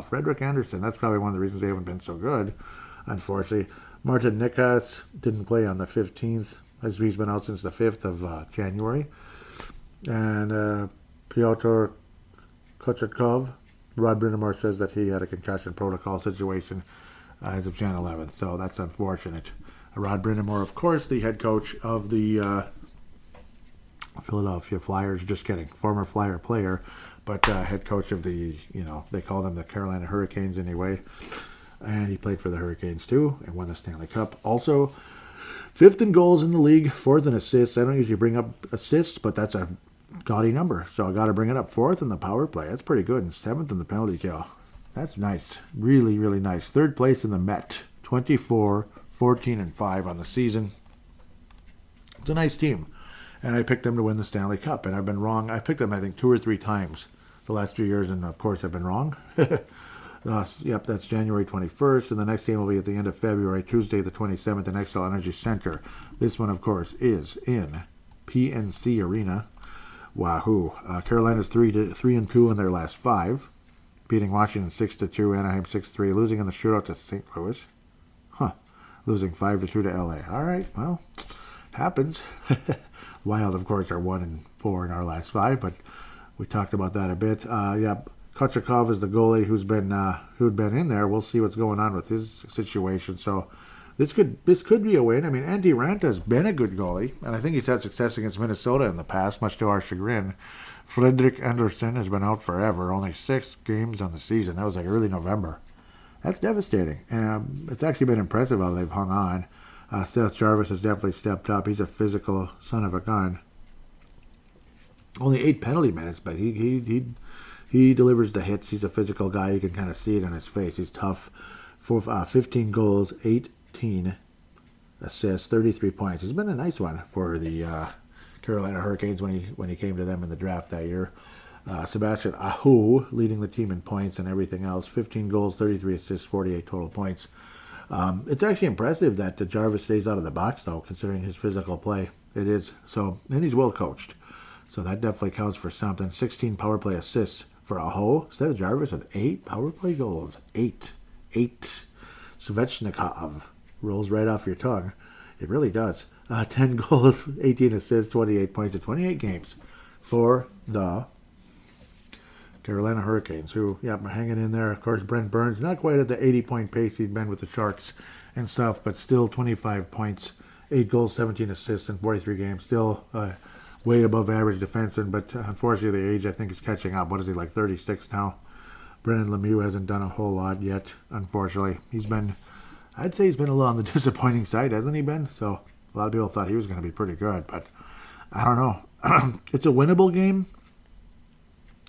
Frederick Anderson, that's probably one of the reasons they haven't been so good, unfortunately. Martin Nikas didn't play on the 15th, as he's been out since the 5th of January. And Pyotr Kochetkov, Rod Brindamore says that he had a concussion protocol situation as of Jan 11th, so that's unfortunate. Rod Brindamore, of course, the head coach of the Philadelphia Flyers, just kidding, former Flyer player, but head coach of the, they call them the Carolina Hurricanes anyway, and he played for the Hurricanes too, and won the Stanley Cup. Also, 5th in goals in the league, 4th in assists. I don't usually bring up assists, but that's a gaudy number, so I got to bring it up. 4th in the power play, that's pretty good, and 7th in the penalty kill. That's nice, really, really nice. 3rd place in the Met, 24, 14-5 on the season. It's a nice team. And I picked them to win the Stanley Cup, and I've been wrong. I picked them, I think, 2 or 3 times the last 2 years, and of course I've been wrong. Yep, that's January 21st, and the next game will be at the end of February, Tuesday the 27th, in Xcel Energy Center. This one, of course, is in PNC Arena. Wahoo! Carolina's 3-2 in their last 5, beating Washington 6-2, Anaheim 6-3, losing in the shootout to St. Louis. Losing 5-2 to LA. All right, well, happens. Wild, of course, are 1-4 in our last 5, but we talked about that a bit. Kochetkov is the goalie who'd been in there. We'll see what's going on with his situation. So this could be a win. I mean, Antti Ranta's been a good goalie, and I think he's had success against Minnesota in the past, much to our chagrin. Frederick Anderson has been out forever, only 6 games on the season. That was like early November. That's devastating. It's actually been impressive how they've hung on. Seth Jarvis has definitely stepped up. He's a physical son of a gun. Only 8 penalty minutes, but he delivers the hits. He's a physical guy. You can kind of see it on his face. He's tough. 15 goals, 18 assists, 33 points. He's been a nice one for the Carolina Hurricanes when he came to them in the draft that year. Sebastian Aho leading the team in points and everything else. 15 goals, 33 assists, 48 total points. It's actually impressive that Jarvis stays out of the box, though, considering his physical play. It is. So, and he's well coached. So that definitely counts for something. 16 power play assists for Aho. Seth Jarvis with 8 power play goals. 8. Svechnikov. Rolls right off your tongue. It really does. 10 goals, 18 assists, 28 points in 28 games for the Carolina Hurricanes, who, are hanging in there. Of course, Brent Burns, not quite at the 80-point pace he'd been with the Sharks and stuff, but still 25 points, 8 goals, 17 assists in 43 games. Still way above average defenseman, but unfortunately the age, I think, is catching up. What is he, like 36 now? Brendan Lemieux hasn't done a whole lot yet, unfortunately. I'd say he's been a little on the disappointing side, hasn't he been? So a lot of people thought he was going to be pretty good, but I don't know. It's a winnable game.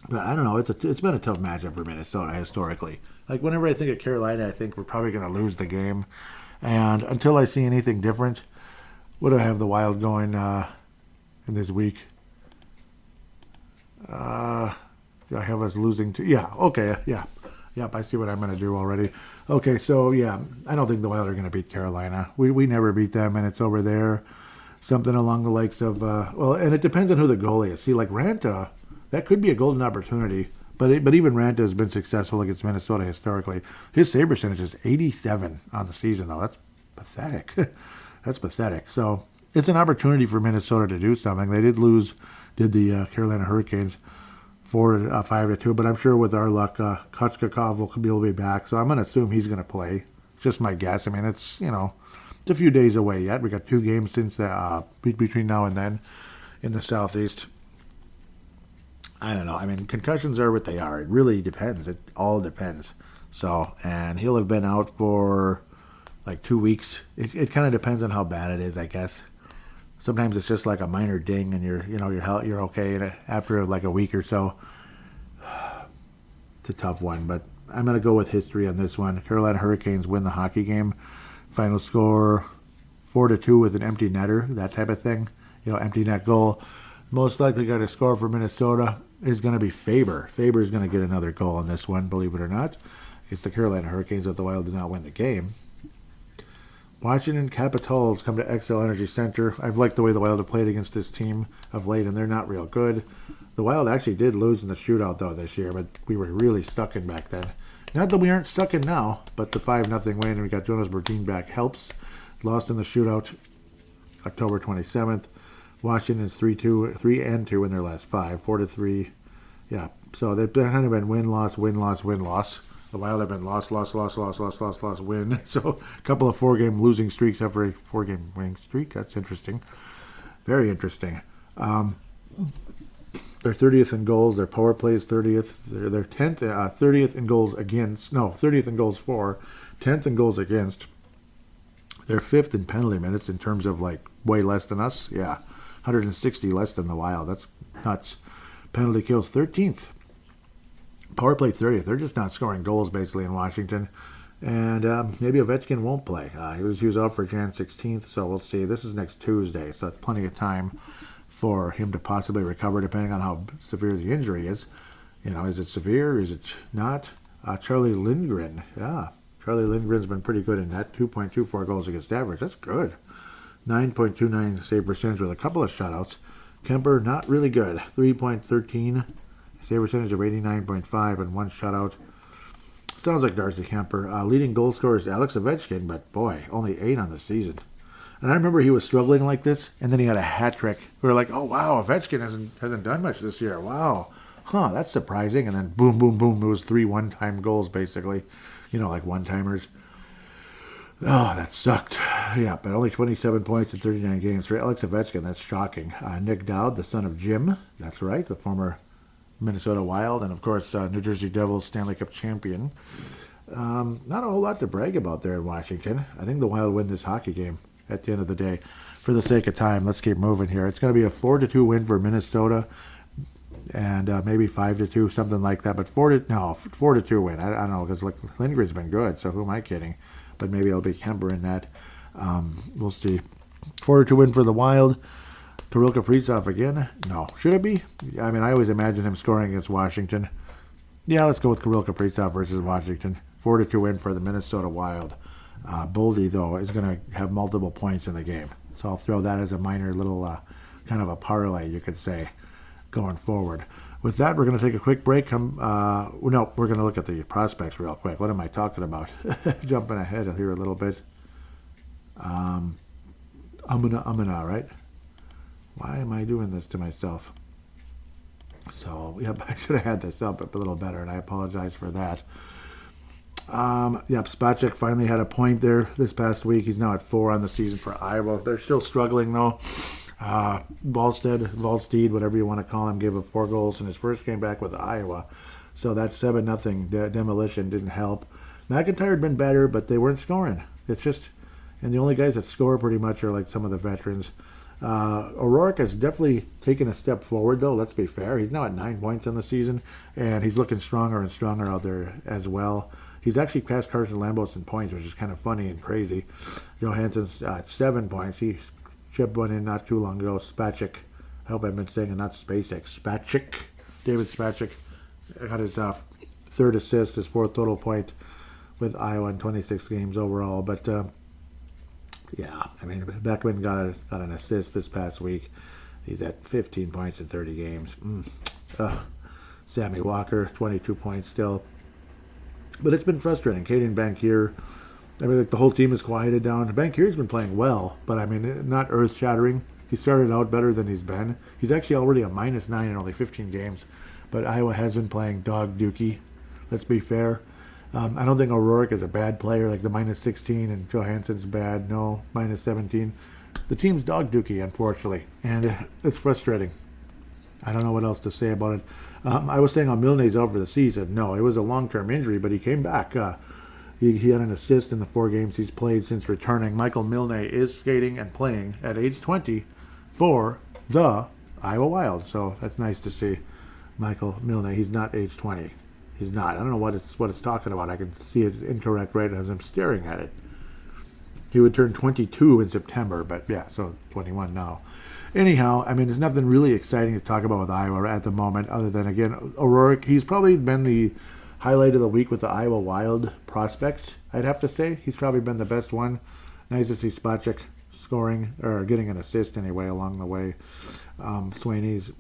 But I don't know. It's been a tough matchup for Minnesota historically. Like whenever I think of Carolina, I think we're probably going to lose the game. And until I see anything different, what do I have the Wild going in this week? I have us losing to. Yeah. Okay. Yeah. Yep. I see what I'm going to do already. Okay. So yeah, I don't think the Wild are going to beat Carolina. We never beat them, and it's over there. Something along the likes of well, and it depends on who the goalie is. See, like Ranta. That could be a golden opportunity, but even Ranta has been successful against Minnesota historically. His save percentage is 87 on the season, though. That's pathetic. That's pathetic. So it's an opportunity for Minnesota to do something. They did the Carolina Hurricanes 5-2, but I'm sure with our luck, Kochkakov will be able to be back. So I'm going to assume he's going to play. It's just my guess. I mean, it's it's a few days away yet. We got 2 games since between now and then in the Southeast. I don't know. I mean, concussions are what they are. It really depends. It all depends. So, and he'll have been out for like 2 weeks. It kind of depends on how bad it is, I guess. Sometimes it's just like a minor ding, and you're okay after like a week or so. It's a tough one, but I'm gonna go with history on this one. Carolina Hurricanes win the hockey game. Final score 4-2 with an empty netter, that type of thing. Empty net goal. Most likely going to score for Minnesota is going to be Faber. Faber is going to get another goal on this one, believe it or not. It's the Carolina Hurricanes, but the Wild did not win the game. Washington Capitals come to XL Energy Center. I've liked the way the Wild have played against this team of late, and they're not real good. The Wild actually did lose in the shootout, though, this year, but we were really stuck in back then. Not that we aren't stuck in now, but the 5-0 win, and we got Jonas Brodin back helps. Lost in the shootout October 27th. Washington is 3-2 in their last 5, 4-3. Yeah, so they've kind of been win-loss, win-loss, win-loss. The Wild have been loss, win. So a couple of 4-game losing streaks after a 4-game winning streak. That's interesting. Very interesting. They're 30th in goals. Their power play is 30th. They're 10th, 30th in goals against. No, 30th in goals for, 10th in goals against. They're 5th in penalty minutes in terms of like way less than us. Yeah. 160 less than the Wild. That's nuts. Penalty kills 13th. Power play 30th. They're just not scoring goals basically in Washington. And maybe Ovechkin won't play. He was out for Jan 16th, so we'll see. This is next Tuesday, so that's plenty of time for him to possibly recover depending on how severe the injury is. Is it severe? Is it not? Charlie Lindgren. Yeah. Charlie Lindgren's been pretty good in that. 2.24 goals against average. That's good. 9.29 save percentage with a couple of shutouts. Kemper, not really good. 3.13 save percentage of 89.5 and 1 shutout. Sounds like Darcy Kemper. Leading goal scorer is Alex Ovechkin, but boy, only 8 on the season. And I remember he was struggling like this, and then he had a hat trick. We were like, oh wow, Ovechkin hasn't done much this year. Wow. That's surprising. And then boom, boom, boom. It was 3 one-time goals basically. Like one-timers. Oh, that sucked. Yeah, but only 27 points in 39 games for Alex Ovechkin. That's shocking. Nick Dowd, the son of Jim. That's right, the former Minnesota Wild. And, of course, New Jersey Devils Stanley Cup champion. Not a whole lot to brag about there in Washington. I think the Wild win this hockey game at the end of the day. For the sake of time, let's keep moving here. It's going to be a 4-2 win for Minnesota. And maybe 5-2, something like that. But 4-2 win. I don't know, because Lindgren's been good, so who am I kidding? But maybe it'll be Kemper in that. We'll see. 4-2 win for the Wild. Kirill Kaprizov again? No. Should it be? I mean, I always imagine him scoring against Washington. Yeah, let's go with Kirill Kaprizov versus Washington. 4-2 win for the Minnesota Wild. Boldy, though, is going to have multiple points in the game. So I'll throw that as a minor little kind of a parlay, you could say, going forward. With that, we're going to take a quick break. We're going to look at the prospects real quick. What am I talking about? Jumping ahead here a little bit. Right? Why am I doing this to myself? So, I should have had this up a little better, and I apologize for that. Spacek finally had a point there this past week. He's now at 4 on the season for Iowa. They're still struggling, though. Valsteed, whatever you want to call him, gave up 4 goals in his first game back with Iowa. So that 7-0 demolition didn't help. McIntyre had been better, but they weren't scoring. It's just, and the only guys that score pretty much are like some of the veterans. O'Rourke has definitely taken a step forward, though. Let's be fair. He's now at 9 points on the season, and he's looking stronger and stronger out there as well. He's actually passed Carson Lambos in points, which is kind of funny and crazy. Johansson's at 7 points. He chipped one in not too long ago. Spacek. I hope I've been saying it, not SpaceX. Spacek. David Spacek got his third assist, his fourth total point with Iowa in 26 games overall. But, yeah, I mean, Beckman got an assist this past week. He's at 15 points in 30 games. Sammy Walker, 22 points still. But it's been frustrating. Caden Bankier, I mean, like, the whole team has quieted down. Bankier's been playing well, but, I mean, not earth-shattering. He started out better than he's been. He's actually already a -9 in only 15 games. But Iowa has been playing dog dookie. Let's be fair. I don't think O'Rourke is a bad player, like the -16, and Johansson's bad. No, -17. The team's dog dookie, unfortunately, and it's frustrating. I don't know what else to say about it. I was saying Milne's out for the season. No, it was a long-term injury, but he came back. He had an assist in the 4 games he's played since returning. Michael Milne is skating and playing at age 20 for the Iowa Wild, so that's nice to see. Michael Milne, he's not age 20. He's not. I don't know what it's talking about. I can see it incorrect right as I'm staring at it. He would turn 22 in September, but yeah, so 21 now. Anyhow, I mean, there's nothing really exciting to talk about with Iowa at the moment, other than, again, O'Rourke. He's probably been the highlight of the week with the Iowa Wild prospects, I'd have to say. He's probably been the best one. Nice to see Spacek scoring, or getting an assist anyway along the way. Sweeney's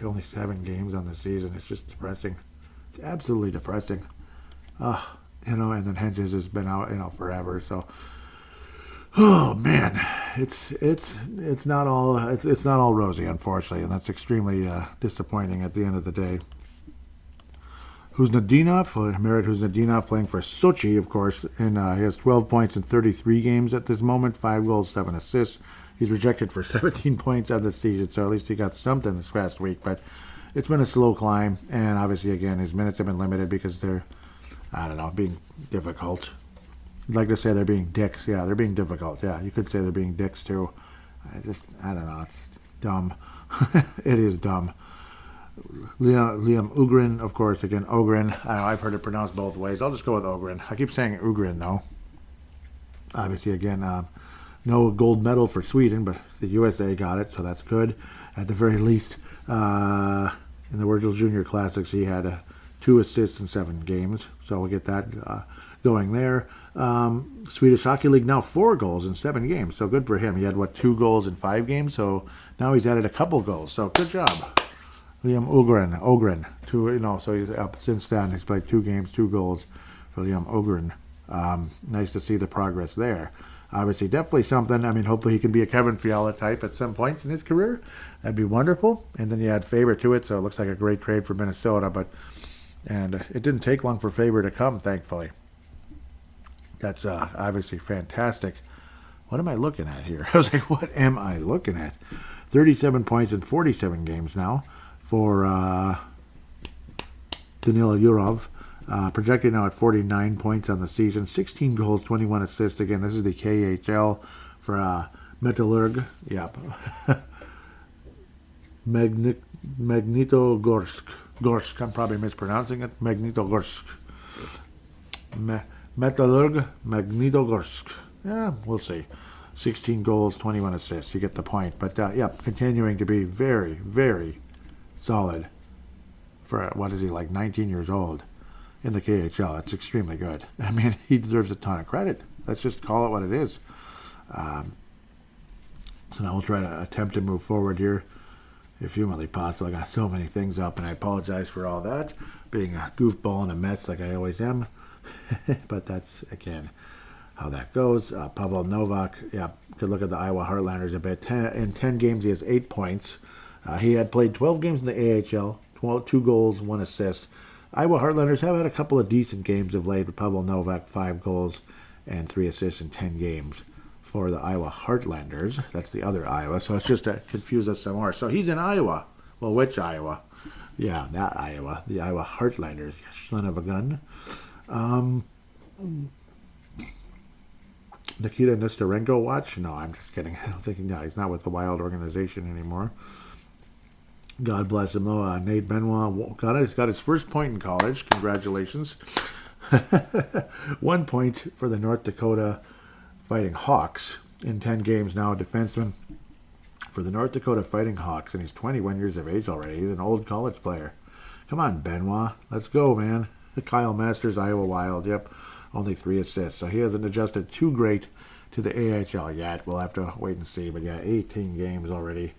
only 7 games on the season. It's just depressing. It's absolutely depressing. And then Hedges has been out, forever. So, oh man, it's not all rosy, unfortunately, and that's extremely disappointing at the end of the day. Merit Huznadinov playing for Sochi, of course, and he has 12 points in 33 games at this moment, 5 goals, 7 assists. He's rejected for 17 points on the season, so at least he got something this past week, but it's been a slow climb, and obviously, again, his minutes have been limited because they're, being difficult. I'd like to say they're being dicks. Yeah, they're being difficult. Yeah, you could say they're being dicks, too. I don't know. It's dumb. It is dumb. Liam Ugrin, of course, again, Ogren. I know, I've heard it pronounced both ways. I'll just go with Ogren. I keep saying Ugrin, though. Obviously, again, no gold medal for Sweden, but the USA got it, so that's good. At the very least, in the World Junior Classics, he had 2 assists in 7 games, so we'll get that going there. Swedish Hockey League, now 4 goals in 7 games, so good for him. He had, 2 goals in 5 games, so now he's added a couple goals, so good job. Liam Ogren, so he's up since then. He's played 2 games, 2 goals for Liam Ogren. Nice to see the progress there. Obviously, definitely something. I mean, hopefully he can be a Kevin Fiala type at some point in his career. That'd be wonderful. And then you add Faber to it, so it looks like a great trade for Minnesota. And it didn't take long for Faber to come, thankfully. That's obviously fantastic. What am I looking at here? I was like, what am I looking at? 37 points in 47 games now for Danila Yurov. Projected now at 49 points on the season. 16 goals, 21 assists. Again, this is the KHL for Metallurg. Yep. Magnitogorsk. Gorsk. I'm probably mispronouncing it. Magnitogorsk. Metallurg. Magnitogorsk. Yeah, we'll see. 16 goals, 21 assists. You get the point. But, continuing to be very, very solid for, 19 years old in the KHL. That's extremely good. I mean, he deserves a ton of credit. Let's just call it what it is. So now we'll try to attempt to move forward here if humanly possible. I got so many things up, and I apologize for all that. Being a goofball and a mess like I always am. But that's, again, how that goes. Pavel Novak, could look at the Iowa Heartlanders a bit. In 10 games, he has 8 points. He had played 12 games in the AHL, 2 goals, 1 assist. Iowa Heartlanders have had a couple of decent games of late with Pavel Novak, 5 goals and 3 assists in 10 games for the Iowa Heartlanders. That's the other Iowa, so it's just to confuse us some more. So he's in Iowa. Well, which Iowa? Yeah, that Iowa. The Iowa Heartlanders, you son of a gun. Nikita Nesterenko watch? No, I'm just kidding. I don't think he's not with the Wild organization anymore. God bless him, though. Nate Benoit got his first point in college. Congratulations. 1 point for the North Dakota Fighting Hawks in 10 games now. A defenseman for the North Dakota Fighting Hawks, and he's 21 years of age already. He's an old college player. Come on, Benoit. Let's go, man. Kyle Masters, Iowa Wild. Yep, only 3 assists. So he hasn't adjusted too great to the AHL yet. We'll have to wait and see. But yeah, 18 games already.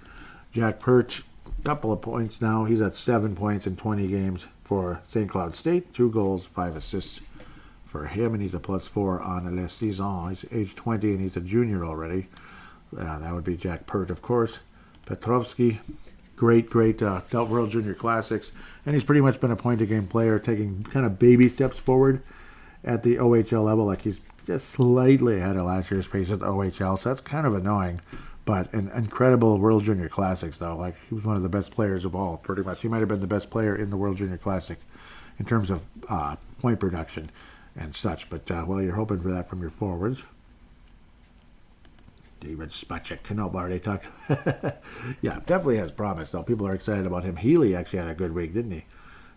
Jack Pert, couple of points now. He's at 7 points in 20 games for St. Cloud State. 2 goals, 5 assists for him, and he's a +4 on La Saison. He's age 20, and he's a junior already. That would be Jack Pert, of course. Petrovsky, great World Junior Classics, and he's pretty much been a point-a-game player, taking kind of baby steps forward at the OHL level. Like, he's just slightly ahead of last year's pace at the OHL, so that's kind of annoying. But an incredible World Junior Classics, though. Like, he was one of the best players of all, pretty much. He might have been the best player in the World Junior Classic in terms of point production and such. But, well, you're hoping for that from your forwards. David Spacek. No, already talked. Yeah, definitely has promise, though. People are excited about him. Healy actually had a good week, didn't he?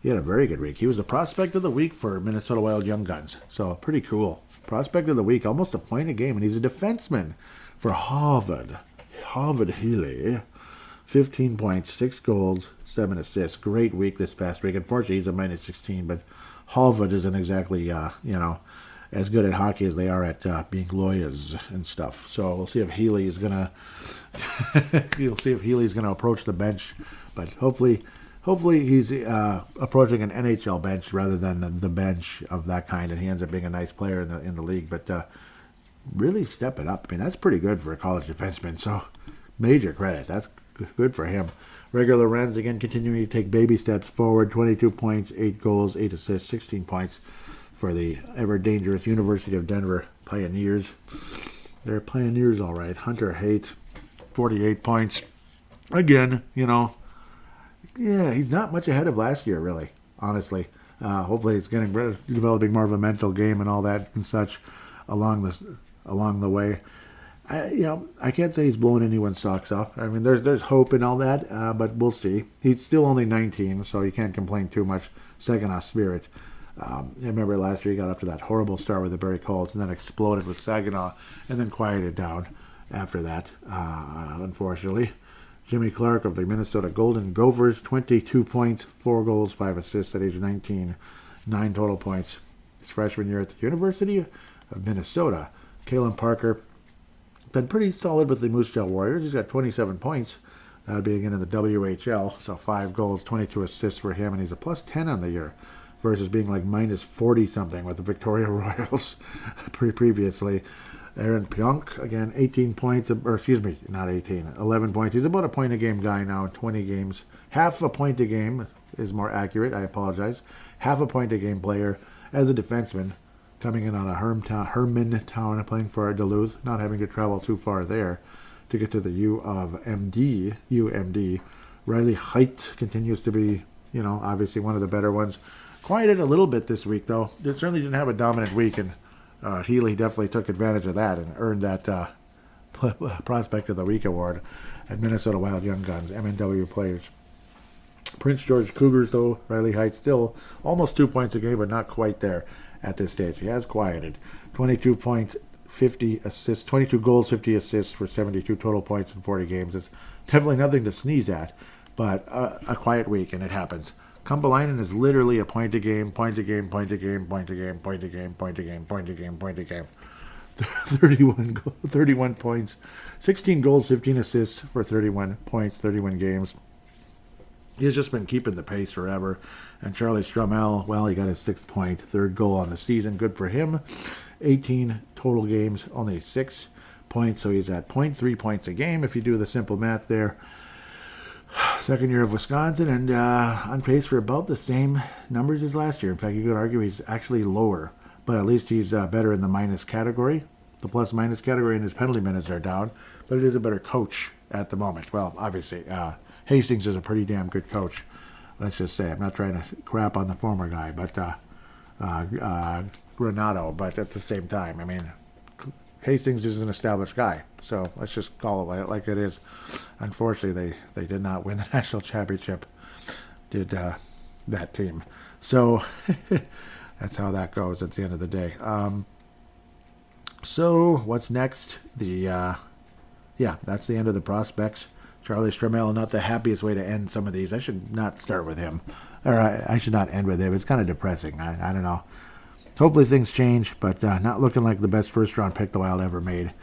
He had a very good week. He was the prospect of the week for Minnesota Wild Young Guns. So, pretty cool. Prospect of the week, almost a point a game. And he's a defenseman for Harvard. Harvard Healy, 15 points, 6 goals, 7 assists. Great week this past week. Unfortunately, he's a -16, but Harvard isn't exactly, as good at hockey as they are at being lawyers and stuff. So we'll see if Healy is gonna, approach the bench. But hopefully he's approaching an NHL bench rather than the bench of that kind, and he ends up being a nice player in the league. But really step it up. I mean, that's pretty good for a college defenseman. So major credit. That's good for him. Regular Renz, again, continuing to take baby steps forward. 22 points, 8 goals, 8 assists, 16 points for the ever-dangerous University of Denver Pioneers. They're Pioneers, all right. Hunter Haight, 48 points. Again, he's not much ahead of last year, really, honestly. Hopefully he's developing more of a mental game and all that and such along the way. I can't say he's blowing anyone's socks off. I mean, there's hope and all that, but we'll see. He's still only 19, so you can't complain too much. Saginaw Spirit. I remember last year he got up to that horrible start with the Barrie Colts and then exploded with Saginaw and then quieted down after that, unfortunately. Jimmy Clark of the Minnesota Golden Gophers, 22 points, 4 goals, 5 assists at age 19, 9 total points. His freshman year at the University of Minnesota. Kalen Parker, been pretty solid with the Moose Jaw Warriors. He's got 27 points. That would be again in the WHL. So 5 goals, 22 assists for him, and he's a +10 on the year versus being like -40-something with the Victoria Royals previously. Aaron Pionk, again, 18 points, or excuse me, not 18, 11 points. He's about a point a game guy now in 20 games. Half a point a game is more accurate. I apologize. Half a point a game player as a defenseman, coming in on a Hermantown, playing for Duluth, not having to travel too far there to get to the UMD. Riley Height continues to be, obviously one of the better ones. Quieted a little bit this week, though. It certainly didn't have a dominant week, and Healy definitely took advantage of that and earned that Prospect of the Week award at Minnesota Wild Young Guns, MNW players. Prince George Cougars, though, Riley Height still almost 2 points a game, but not quite there at this stage. He has quieted. 22 points, 50 assists, 22 goals, 50 assists for 72 total points in 40 games. It's definitely nothing to sneeze at, but a quiet week, and it happens. Kumpalainen is literally a point a game, point a game, point a game, point a game, point a game, point a game, point a game, point a game. 31 points, 16 goals, 15 assists for 31 points, 31 games. He's just been keeping the pace forever. And Charlie Stromel, well, he got his 6th point, 3rd goal on the season. Good for him. 18 total games, only 6 points. So he's at 0.3 points a game if you do the simple math there. 2nd year of Wisconsin, and on pace for about the same numbers as last year. In fact, you could argue he's actually lower, but at least he's better in the minus category. The plus-minus category, and his penalty minutes are down, but it is a better coach at the moment. Well, obviously, Hastings is a pretty damn good coach, let's just say. I'm not trying to crap on the former guy, but Granato, but at the same time, I mean, Hastings is an established guy. So let's just call it like it is. Unfortunately, they did not win the national championship, did that team. So that's how that goes at the end of the day. So what's next? That's the end of the prospects. Charlie Stramel, not the happiest way to end some of these. I should not start with him. Or I should not end with him. It's kind of depressing. I don't know. Hopefully things change, but not looking like the best first-round pick the Wild ever made.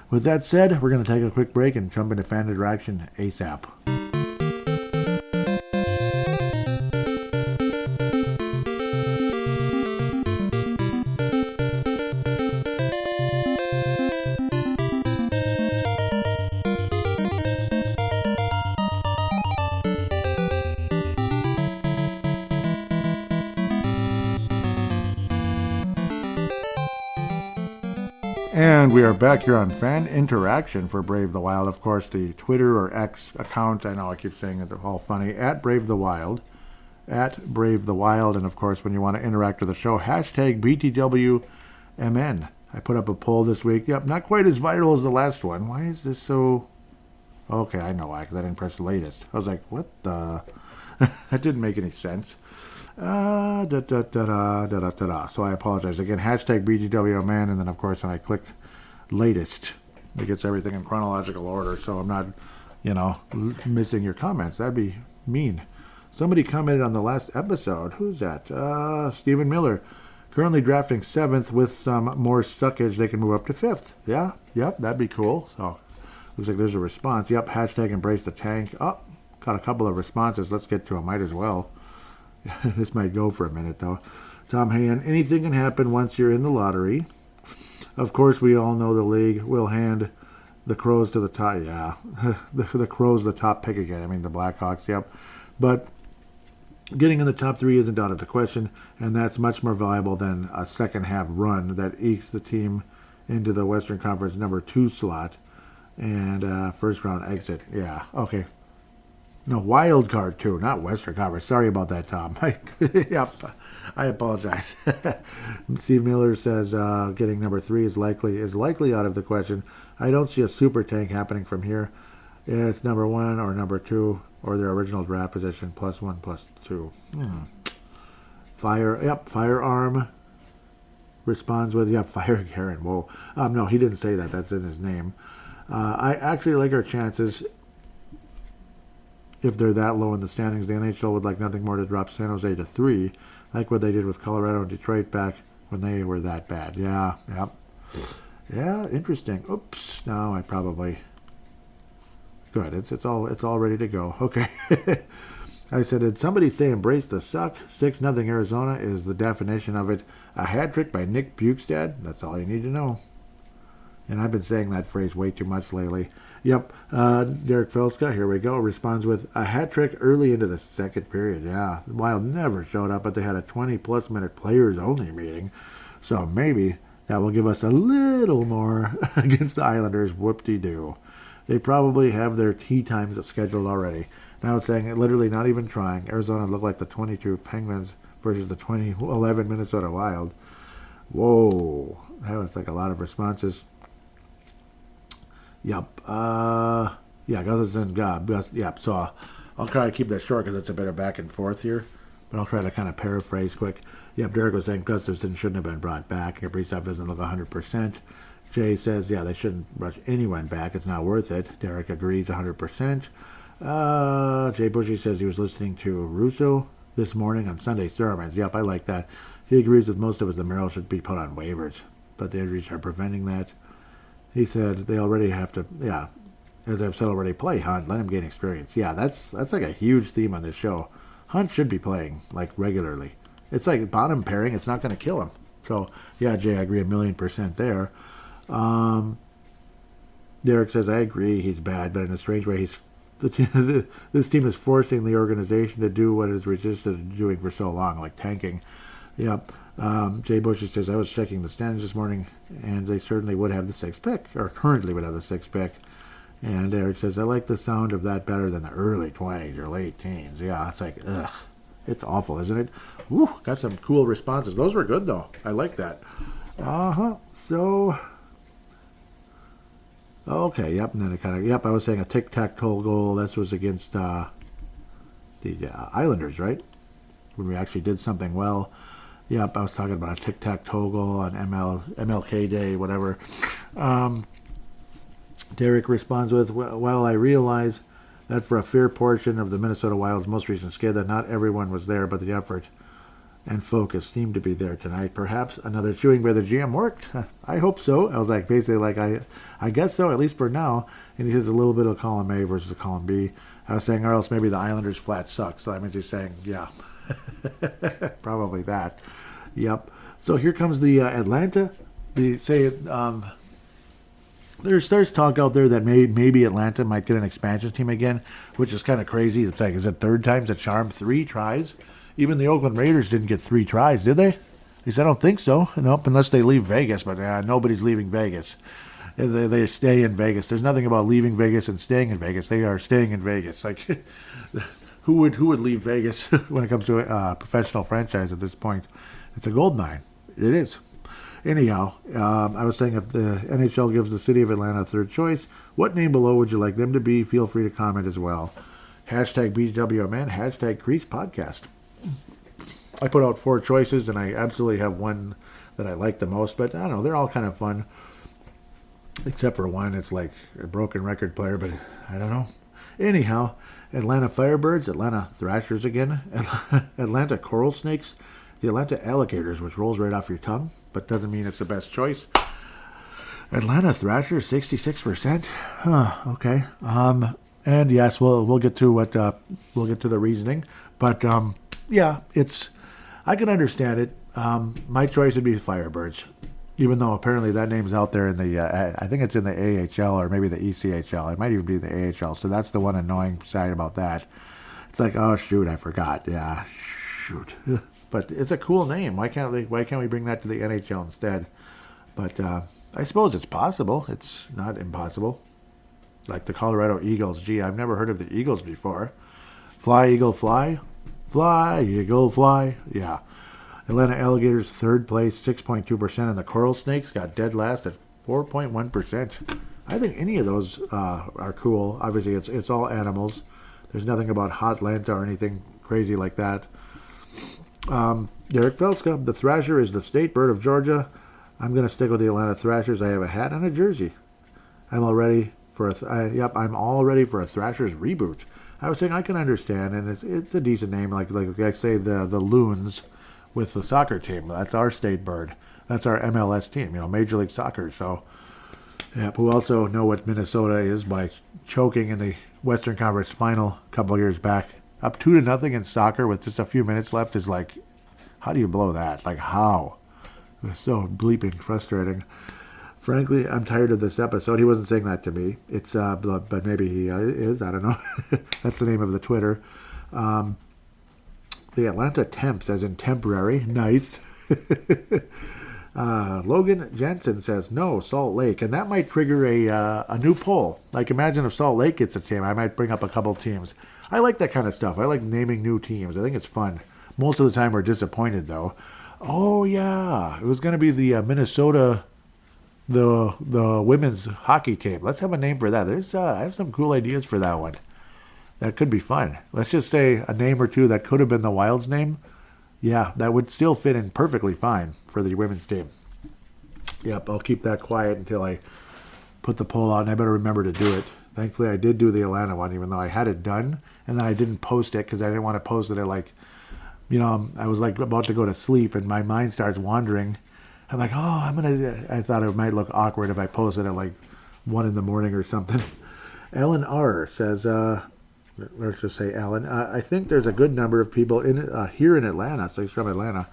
With that said, we're going to take a quick break and jump into fan interaction ASAP. And we are back here on Fan Interaction for Brave the Wild. Of course, the Twitter or X account, I know I keep saying it, they're all funny, at Brave the Wild. At Brave the Wild. And of course, when you want to interact with the show, hashtag BTWMN. I put up a poll this week. Yep, not quite as viral as the last one. Why is this so... Okay, I know why, because I didn't press the latest. I was like, what the... That didn't make any sense. So I apologize. Again, hashtag BTWMN, and then, of course, when I click latest, it gets everything in chronological order, so I'm not, missing your comments. That'd be mean. Somebody commented on the last episode. Who's that? Stephen Miller. Currently drafting 7th. With some more stuckage, they can move up to 5th. Yeah, yep, that'd be cool. So, looks like there's a response. Yep, hashtag embrace the tank. Oh, got a couple of responses. Let's get to them. Might as well. This might go for a minute, though. Tom Hayen, anything can happen once you're in the lottery. Of course, we all know the league will hand the Crows to the top. Yeah, the Crows the top pick again. I mean, the Blackhawks, yep. But getting in the top 3 isn't out of the question, and that's much more valuable than a second-half run that ekes the team into the Western Conference number 2 slot and first-round exit. Yeah, okay. No, wild card too, not Western Conference. Sorry about that, Tom. Yep, I apologize. Steve Miller says getting number 3 is likely out of the question. I don't see a super tank happening from here. It's number 1 or number 2 or their original draft position +1 +2. Firearm responds with fire Karen. Whoa, no, he didn't say that. That's in his name. I actually like our chances. If they're that low in the standings, the NHL would like nothing more to drop San Jose to 3, like what they did with Colorado and Detroit back when they were that bad. Yeah, yep. Yeah, interesting. Oops. No, I probably... Good. It's all ready to go. Okay. I said, did somebody say embrace the suck? 6-0 Arizona is the definition of it. A hat trick by Nick Bukestad? That's all you need to know. And I've been saying that phrase way too much lately. Yep. Derek Felska, here we go, responds with a hat trick early into the second period. Yeah, the Wild never showed up, but they had a 20-plus minute players-only meeting. So maybe that will give us a little more against the Islanders. Whoop-de-doo. They probably have their tee times scheduled already. Now it's saying, literally not even trying, Arizona looked like the 22 Penguins versus the 2011 Minnesota Wild. Whoa. That was like a lot of responses. Yep. Gus and God. Yep. So I'll try to keep that short because it's a bit of back and forth here. But I'll try to kind of paraphrase quick. Yep. Derek was saying Gustafsson shouldn't have been brought back. Kaprizov doesn't look 100%. Jay says, they shouldn't rush anyone back. It's not worth it. Derek agrees 100%. Jay Bushy says he was listening to Russo this morning on Sunday sermons. Yep, I like that. He agrees with most of us that Merrill should be put on waivers, but the injuries are preventing that. He said they already have to, as I've said already, play Hunt. Let him gain experience. Yeah, that's like a huge theme on this show. Hunt should be playing, regularly. It's like bottom pairing. It's not going to kill him. So, yeah, Jay, I agree 1,000,000% there. Derek says, I agree, he's bad, but in a strange way, this team is forcing the organization to do what it has resisted doing for so long, like tanking. Yep. Jay Bush says, I was checking the standings this morning, and they certainly would have the 6th pick, or currently would have the 6th pick. And Eric says, I like the sound of that better than the early 20s or late teens. Yeah, it's like, ugh. It's awful, isn't it? Woo, got some cool responses. Those were good, though. I like that. So, Okay, yep, and then it kind of, yep, I was saying a tic-tac-toe goal. This was against the Islanders, right? When we actually did something well. Yep, I was talking about a tic-tac-toe goal on MLK Day, whatever. Derek responds with, while I realize that for a fair portion of the Minnesota Wild's most recent skid that not everyone was there, but the effort and focus seemed to be there tonight. Perhaps another chewing by the GM worked. I hope so. I was like, basically, like, I guess so, at least for now. And he says a little bit of column A versus a column B. I was saying, or else maybe the Islanders flat suck. So I meant he's saying, yeah, probably that. Yep. So here comes the Atlanta. There's talk out there that maybe Atlanta might get an expansion team again, which is kind of crazy. It's like, is it third time's a charm? 3 tries? Even the Oakland Raiders didn't get 3 tries, did they? At least I don't think so. Nope, unless they leave Vegas, but nobody's leaving Vegas. They stay in Vegas. There's nothing about leaving Vegas and staying in Vegas. They are staying in Vegas. Like, who would leave Vegas when it comes to a professional franchise at this point? It's a gold mine. It is. Anyhow, I was saying if the NHL gives the city of Atlanta a third choice, what name below would you like them to be? Feel free to comment as well. Hashtag BWMN, hashtag Crease Podcast. I put out 4 choices, and I absolutely have one that I like the most, but I don't know, they're all kind of fun. Except for one, it's like a broken record player, but I don't know. Anyhow, Atlanta Firebirds, Atlanta Thrashers again, Atlanta Coral Snakes, the Atlanta Alligators, which rolls right off your tongue, but doesn't mean it's the best choice. Atlanta Thrashers, 66%. Okay. And yes, we'll get to the reasoning, but yeah, I can understand it. My choice would be Firebirds, even though apparently that name's out there in the, I think it's in the AHL or maybe the ECHL. It might even be the AHL. So that's the one annoying side about that. It's like, oh shoot, I forgot. Yeah, shoot. But it's a cool name. Why can't we bring that to the NHL instead? But I suppose it's possible. It's not impossible. Like the Colorado Eagles. Gee, I've never heard of the Eagles before. Fly, Eagle, fly. Fly, Eagle, fly. Yeah. Atlanta Alligators, third place, 6.2%. And the Coral Snakes got dead last at 4.1%. I think any of those are cool. Obviously, it's all animals. There's nothing about Hotlanta or anything crazy like that. Derek Felska, the Thrasher is the state bird of Georgia. I'm going to stick with the Atlanta Thrashers. I have a hat and a jersey. I'm all ready for I'm all ready for a Thrashers reboot. I was saying I can understand, and it's a decent name, like say the Loons with the soccer team. That's our state bird. That's our MLS team, Major League Soccer. So, yeah, who also know what Minnesota is by choking in the Western Conference Final a couple of years back. Up 2-0 in soccer with just a few minutes left is like, how do you blow that? Like, how? It was so bleeping frustrating. Frankly, I'm tired of this episode. He wasn't saying that to me. It's but maybe he is. I don't know. That's the name of the Twitter. The Atlanta Temps, as in temporary. Nice. Logan Jensen says, no, Salt Lake. And that might trigger a new poll. Like, imagine if Salt Lake gets a team. I might bring up a couple teams. I like that kind of stuff. I like naming new teams. I think it's fun. Most of the time we're disappointed, though. Oh, yeah. It was going to be the Minnesota, the women's hockey team. Let's have a name for that. I have some cool ideas for that one. That could be fun. Let's just say a name or two that could have been the Wild's name. Yeah, that would still fit in perfectly fine for the women's team. Yep, I'll keep that quiet until I put the poll out, and I better remember to do it. Thankfully, I did do the Atlanta one, even though I had it done, and then I didn't post it because I didn't want to post it at I was like about to go to sleep, and my mind starts wandering. I'm like, I thought it might look awkward if I posted at 1 in the morning or something. Alan R. says, let's just say Alan, I think there's a good number of people here in Atlanta, so he's from Atlanta,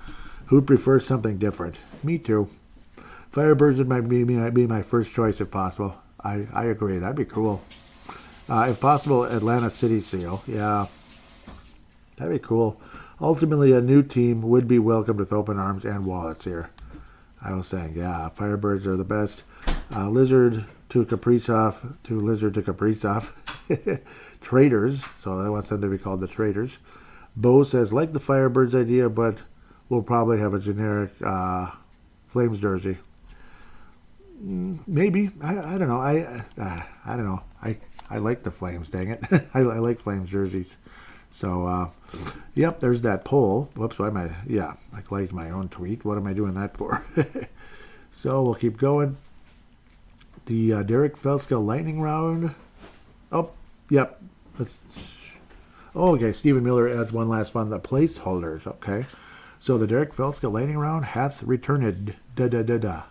who'd prefer something different. Me too. Firebirds might be my first choice if possible. I agree. That'd be cool. If possible, Atlanta City Seal. Yeah. That'd be cool. Ultimately, a new team would be welcomed with open arms and wallets here. I was saying, yeah, Firebirds are the best. Lizard to Kaprizov, to Lizard to Kaprizov. Traitors, so I want them to be called the Traitors. Bo says, like the Firebirds idea, but we'll probably have a generic Flames jersey. Maybe. I don't know. I don't know. I like the Flames, dang it. I like Flames jerseys. So, yep, there's that poll. Whoops, why am I... Yeah, I liked my own tweet. What am I doing that for? So, we'll keep going. The Derek Felska lightning round. Oh, yep. Okay, Stephen Miller adds one last one. The placeholders, okay. So, the Derek Felska lightning round hath returned. Da-da-da-da.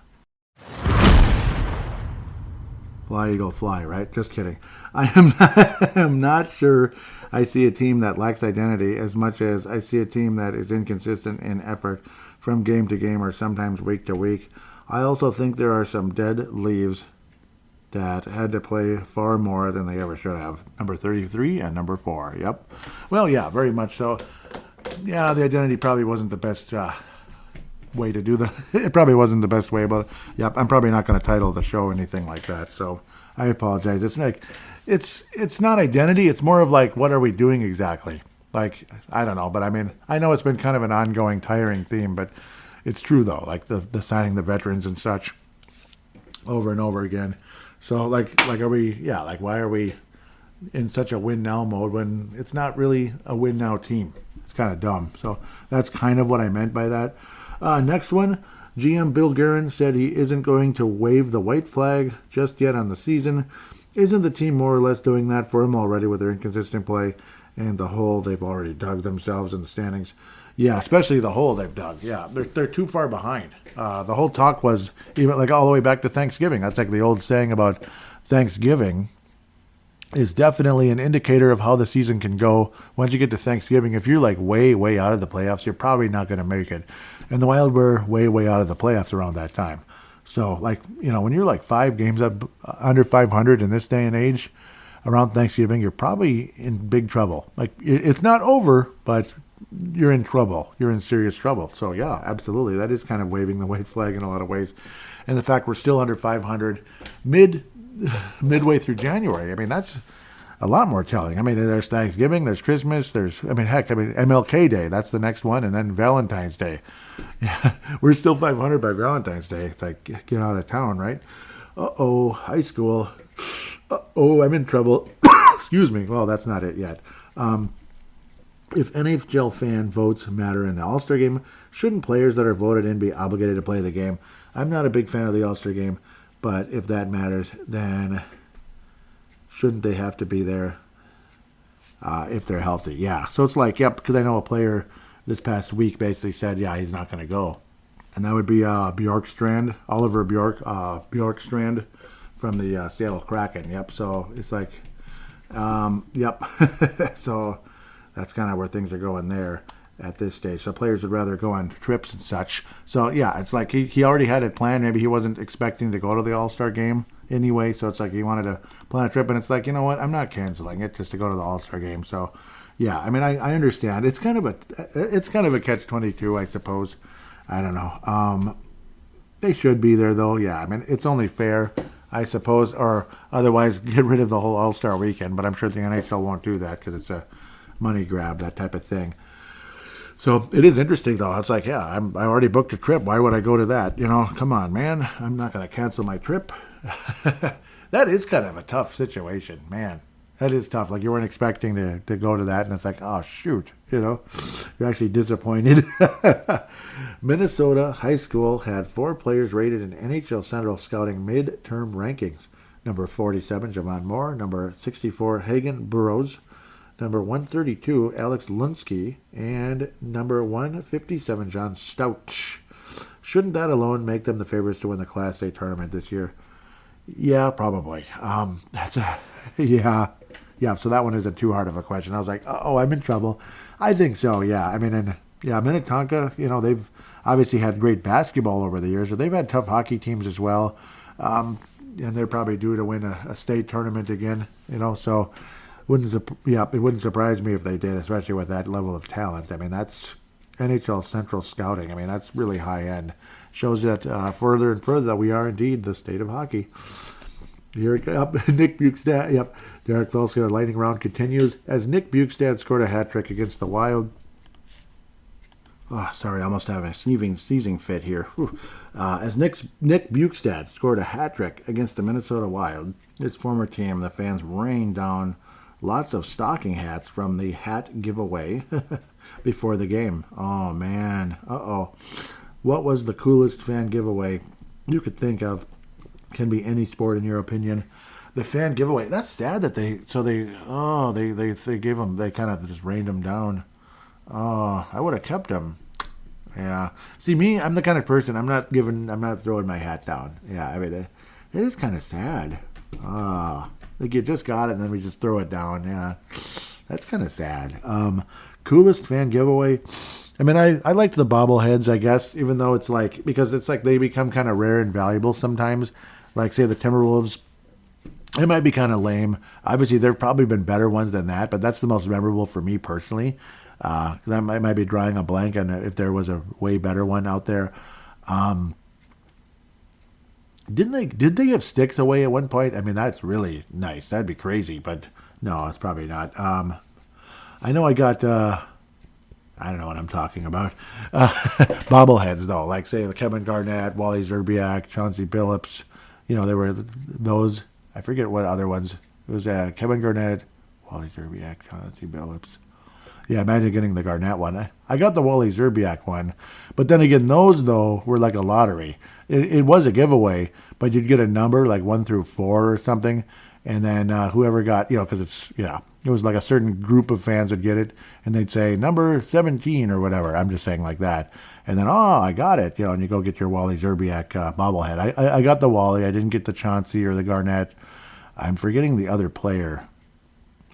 Fly, Eagle, fly, right? Just kidding. I'm not sure I see a team that lacks identity as much as I see a team that is inconsistent in effort from game to game or sometimes week to week. I also think there are some dead leaves that had to play far more than they ever should have. Number 33 and number 4. Yep. Well, yeah, very much so. Yeah, the identity probably wasn't the best way to do that. It probably wasn't the best way, but yep, I'm probably not going to title the show anything like that. So I apologize. It's not identity. It's more of like, what are we doing exactly? Like, I don't know, but I mean, I know it's been kind of an ongoing, tiring theme, but it's true though. Like the signing the veterans and such over and over again. So like are we? Yeah, like why are we in such a win now mode when it's not really a win now team? It's kind of dumb. So that's kind of what I meant by that. Next one, GM Bill Guerin said he isn't going to wave the white flag just yet on the season. Isn't the team more or less doing that for him already with their inconsistent play and the hole they've already dug themselves in the standings? Yeah, especially the hole they've dug. Yeah, they're too far behind. The whole talk was even like all the way back to Thanksgiving. That's like the old saying about Thanksgiving is definitely an indicator of how the season can go. Once you get to Thanksgiving, if you're like way, way out of the playoffs, you're probably not going to make it. And the Wild were way, way out of the playoffs around that time. So, like, you know, when you're like 5 games up under 500 in this day and age around Thanksgiving, you're probably in big trouble. Like, it's not over, but you're in trouble. You're in serious trouble. So, yeah, absolutely. That is kind of waving the white flag in a lot of ways. And the fact we're still under 500 midway through January, I mean, that's a lot more telling. I mean, there's Thanksgiving, there's Christmas, MLK Day, that's the next one, and then Valentine's Day. Yeah, we're still 500 by Valentine's Day. It's like, get out of town, right? Uh-oh, high school. Uh-oh, I'm in trouble. Excuse me. Well, that's not it yet. If NHL fan votes matter in the All-Star Game, shouldn't players that are voted in be obligated to play the game? I'm not a big fan of the All-Star Game, but if that matters, then shouldn't they have to be there if they're healthy? Yeah. So it's like, yep, because I know a player this past week basically said, yeah, he's not going to go. And that would be Bjorkstrand, Oliver Bjorkstrand from the Seattle Kraken. Yep. So it's like, yep. So that's kind of where things are going there at this stage. So players would rather go on trips and such. So, yeah, it's like he already had it planned. Maybe he wasn't expecting to go to the All-Star game anyway. So it's like he wanted to plan a trip. And it's like, you know what? I'm not canceling it just to go to the All-Star game. So, yeah, I mean, I understand. It's kind of a catch-22, I suppose. I don't know. They should be there, though. Yeah, I mean, it's only fair, I suppose, or otherwise get rid of the whole All-Star weekend. But I'm sure the NHL won't do that because it's a money grab, that type of thing. So it is interesting, though. It's like, yeah, I already booked a trip. Why would I go to that? You know, come on, man. I'm not going to cancel my trip. That is kind of a tough situation, man. That is tough. Like, you weren't expecting to go to that, and it's like, oh, shoot. You know, you're actually disappointed. Minnesota High School had 4 players rated in NHL Central Scouting midterm rankings. Number 47, Javon Moore. Number 64, Hagen Burroughs. Number 132, Alex Lunsky, and number 157, John Stouch. Shouldn't that alone make them the favorites to win the Class A tournament this year? Yeah, probably. Yeah. So that one isn't too hard of a question. I was like, oh, I'm in trouble. I think so. Yeah. I mean, Minnetonka, you know, they've obviously had great basketball over the years, but they've had tough hockey teams as well. And they're probably due to win a state tournament again. You know, so. It wouldn't surprise me if they did, especially with that level of talent. I mean, that's NHL Central Scouting. I mean, that's really high end. Shows that further and further that we are indeed the state of hockey. Here it comes. Nick Bjugstad. Yep. Derek Felska lightning round continues as Nick Bjugstad scored a hat trick against the Wild Oh, sorry, I almost have a sneezing fit here. As Nick Bukestad scored a hat trick against the Minnesota Wild, his former team, the fans rained down lots of stocking hats from the hat giveaway before the game. Oh, man. Uh-oh. What was the coolest fan giveaway you could think of? Can be any sport in your opinion. The fan giveaway. That's sad that they gave them, they kind of just rained them down. Oh, I would have kept them. Yeah. See, me, I'm the kind of person, I'm not throwing my hat down. Yeah, I mean, it is kind of sad. Like you just got it and then we just throw it down. Yeah. That's kind of sad. Coolest fan giveaway. I mean, I liked the bobbleheads, I guess, even though it's like, because it's like they become kind of rare and valuable sometimes. Like, say, the Timberwolves, it might be kind of lame. Obviously, there have probably been better ones than that, but that's the most memorable for me personally. I might be drawing a blank on if there was a way better one out there. Did they give sticks away at one point? I mean, that's really nice. That'd be crazy, but no, it's probably not. I know I got, I don't know what I'm talking about. Bobbleheads, though, like, say, the Kevin Garnett, Wally Szczerbiak, Chauncey Billups. You know, there were those. I forget what other ones. It was Kevin Garnett, Wally Szczerbiak, Chauncey Billups. Yeah, imagine getting the Garnett one. I got the Wally Szczerbiak one. But then again, those, though, were like a lottery. It was a giveaway, but you'd get a number, like 1 through 4 or something. And then whoever got, because it was like a certain group of fans would get it. And they'd say, number 17 or whatever. I'm just saying like that. And then, I got it. And you go get your Wally Szczerbiak bobblehead. I got the Wally. I didn't get the Chauncey or the Garnett. I'm forgetting the other player,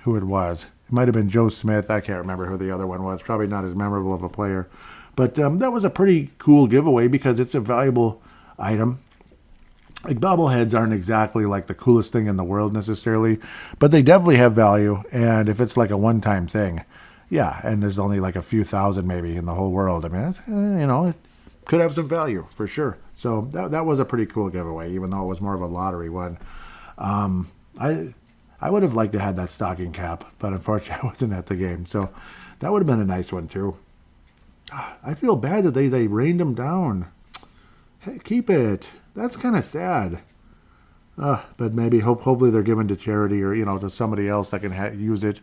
who it was. It might have been Joe Smith. I can't remember who the other one was. Probably not as memorable of a player. But that was a pretty cool giveaway because it's a valuable item. Like, bobbleheads aren't exactly like the coolest thing in the world necessarily, but they definitely have value. And if it's like a one-time thing, yeah, and there's only like a few thousand maybe in the whole world, I mean, that's, it could have some value for sure. So that was a pretty cool giveaway, even though it was more of a lottery one. I would have liked to have that stocking cap, but unfortunately I wasn't at the game. So that would have been a nice one too. I feel bad that they rained them down. Hey, keep it. That's kind of sad. But maybe hopefully they're given to charity or, to somebody else that can use it,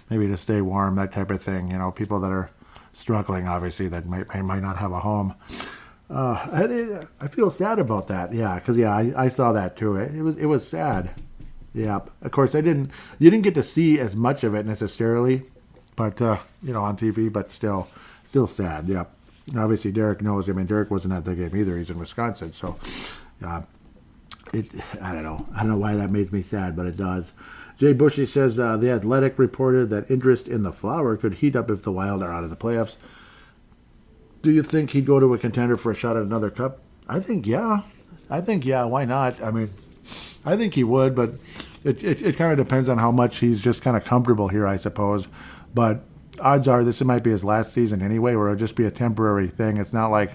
maybe to stay warm, that type of thing. People that are struggling, obviously, that might not have a home. I feel sad about that. Yeah, because I saw that too. It was sad. Yeah, of course you didn't get to see as much of it necessarily, but on TV. But still sad. Yeah, obviously Derek knows. I mean, Derek wasn't at the game either. He's in Wisconsin, so I don't know why that makes me sad, but it does. Jay Bushy says the Athletic reported that interest in the Flower could heat up if the Wild are out of the playoffs. Do you think he'd go to a contender for a shot at another cup? I think yeah. Why not? I mean, I think he would, but it kind of depends on how much he's just kind of comfortable here, I suppose. But odds are this might be his last season anyway, or it'll just be a temporary thing. It's not like,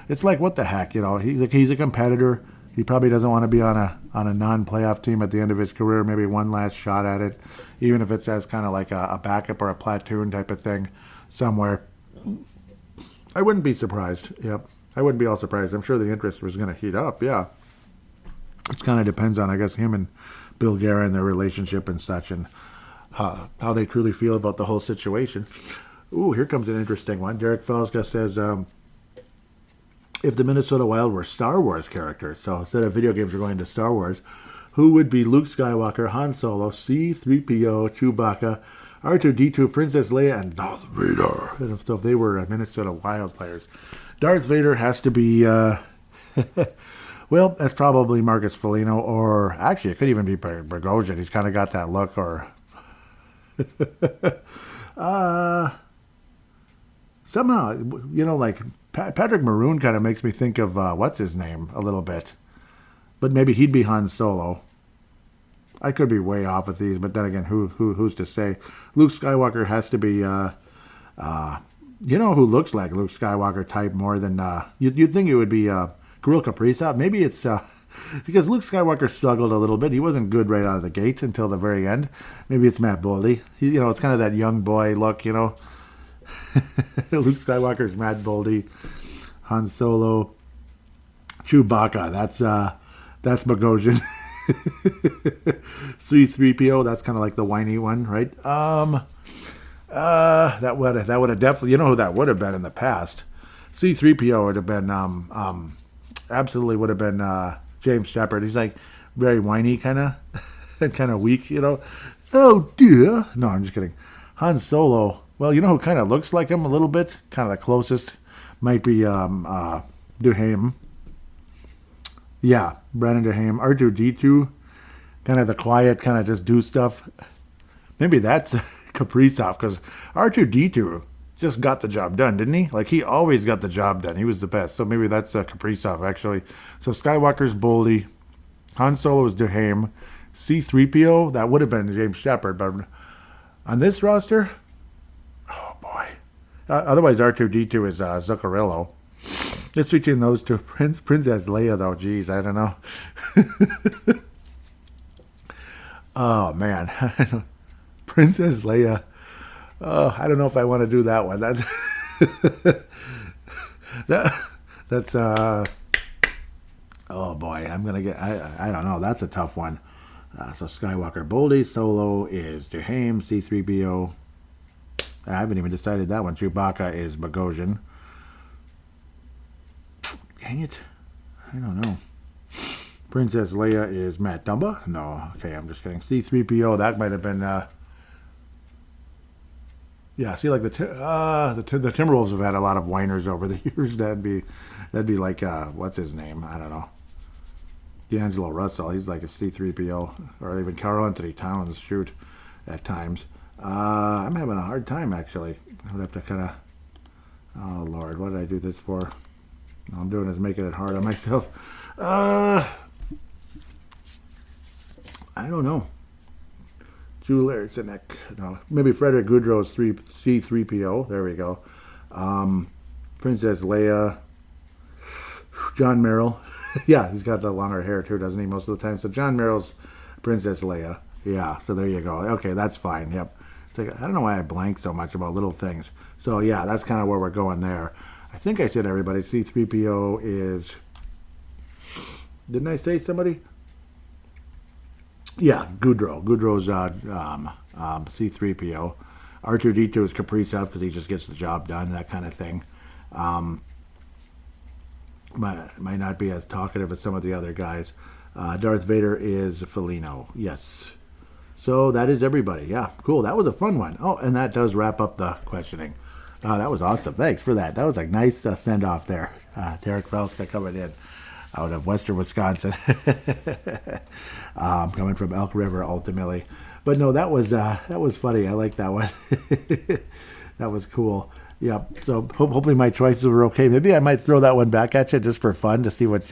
it's like, what the heck, he's a competitor. He probably doesn't want to be on a non-playoff team at the end of his career, maybe one last shot at it, even if it's as kind of like a backup or a platoon type of thing somewhere. I wouldn't be surprised. Yep. I wouldn't be all surprised. I'm sure the interest was going to heat up, yeah. It kind of depends on, I guess, him and Bill Guerin and their relationship and such, and how they truly feel about the whole situation. Ooh, here comes an interesting one. Derek Felska says, if the Minnesota Wild were Star Wars characters, so instead of video games, we're going to Star Wars, who would be Luke Skywalker, Han Solo, C-3PO, Chewbacca, R2-D2, Princess Leia, and Darth Vader? And so if they were Minnesota Wild players, Darth Vader has to be... well, that's probably Marcus Foligno, or actually it could even be Bogosian. He's kind of got that look, or somehow, like Patrick Maroon kind of makes me think of what's his name a little bit, but maybe he'd be Han Solo. I could be way off with these, but then again, who's to say? Luke Skywalker has to be, who looks like Luke Skywalker type more than you'd think it would be. Kirill Kaprizov. Maybe it's because Luke Skywalker struggled a little bit. He wasn't good right out of the gates until the very end. Maybe it's Matt Boldy. It's kind of that young boy look, Luke Skywalker's Matt Boldy. Han Solo. Chewbacca. That's Bogosian. C-3PO. That's kind of like the whiny one, right? That would have definitely. You know who that would have been in the past? C-3PO would have been absolutely would have been James Shepard. He's like very whiny, kind of and kind of weak, you know. Oh dear. No, I'm just kidding. Han Solo. Well, you know who kind of looks like him a little bit? Kind of the closest might be Duhame. Yeah, Brandon Duhame. R2-D2. Kind of the quiet, kind of just do stuff. Maybe that's Kaprizov, because R2-D2 just got the job done, didn't he? Like, he always got the job done. He was the best. So maybe that's Kaprizov, actually. So Skywalker's Boldy. Han Solo is Duhame. C-3PO, that would have been James Shepard, but on this roster, oh boy. Otherwise, R2-D2 is Zuccarello. It's between those two. Princess Leia, though, geez, I don't know. Oh, man. Princess Leia. Oh, I don't know if I want to do that one. That's oh boy, I'm gonna get. I don't know. That's a tough one. So Skywalker, Boldy, Solo is Duhame, C-3PO. I haven't even decided that one. Chewbacca is Bogosian. Dang it, I don't know. Princess Leia is Matt Dumba. No, okay, I'm just kidding. C-3PO. That might have been. Yeah, see, like the Timberwolves have had a lot of whiners over the years. That'd be like what's his name? I don't know. D'Angelo Russell. He's like a C-3PO, or even Karl Anthony Towns. Shoot, at times. I'm having a hard time actually. I would have to kind of. Oh Lord, what did I do this for? All I'm doing is making it hard on myself. I don't know. Jules Ericsonek. No, maybe Frederick Goudreau's C-3PO. There we go. Princess Leia. John Merrill. Yeah, he's got the longer hair too, doesn't he, most of the time? So John Merrill's Princess Leia. Yeah, so there you go. Okay, that's fine. Yep. It's like, I don't know why I blank so much about little things. So yeah, that's kind of where we're going there. I think I said everybody. C-3PO is... Didn't I say somebody? Yeah, Goudreau. Goudreau's C-3PO. R2-D2 is Kaprizov because he just gets the job done, that kind of thing. Might not be as talkative as some of the other guys. Darth Vader is Felino. Yes. So that is everybody. Yeah, cool. That was a fun one. Oh, and that does wrap up the questioning. That was awesome. Thanks for that. That was a nice send-off there. Derek Velska coming in out of western Wisconsin. Coming from Elk River, ultimately. But no, that was funny. I like that one. That was cool. Yeah. So hopefully my choices were okay. Maybe I might throw that one back at you just for fun to see what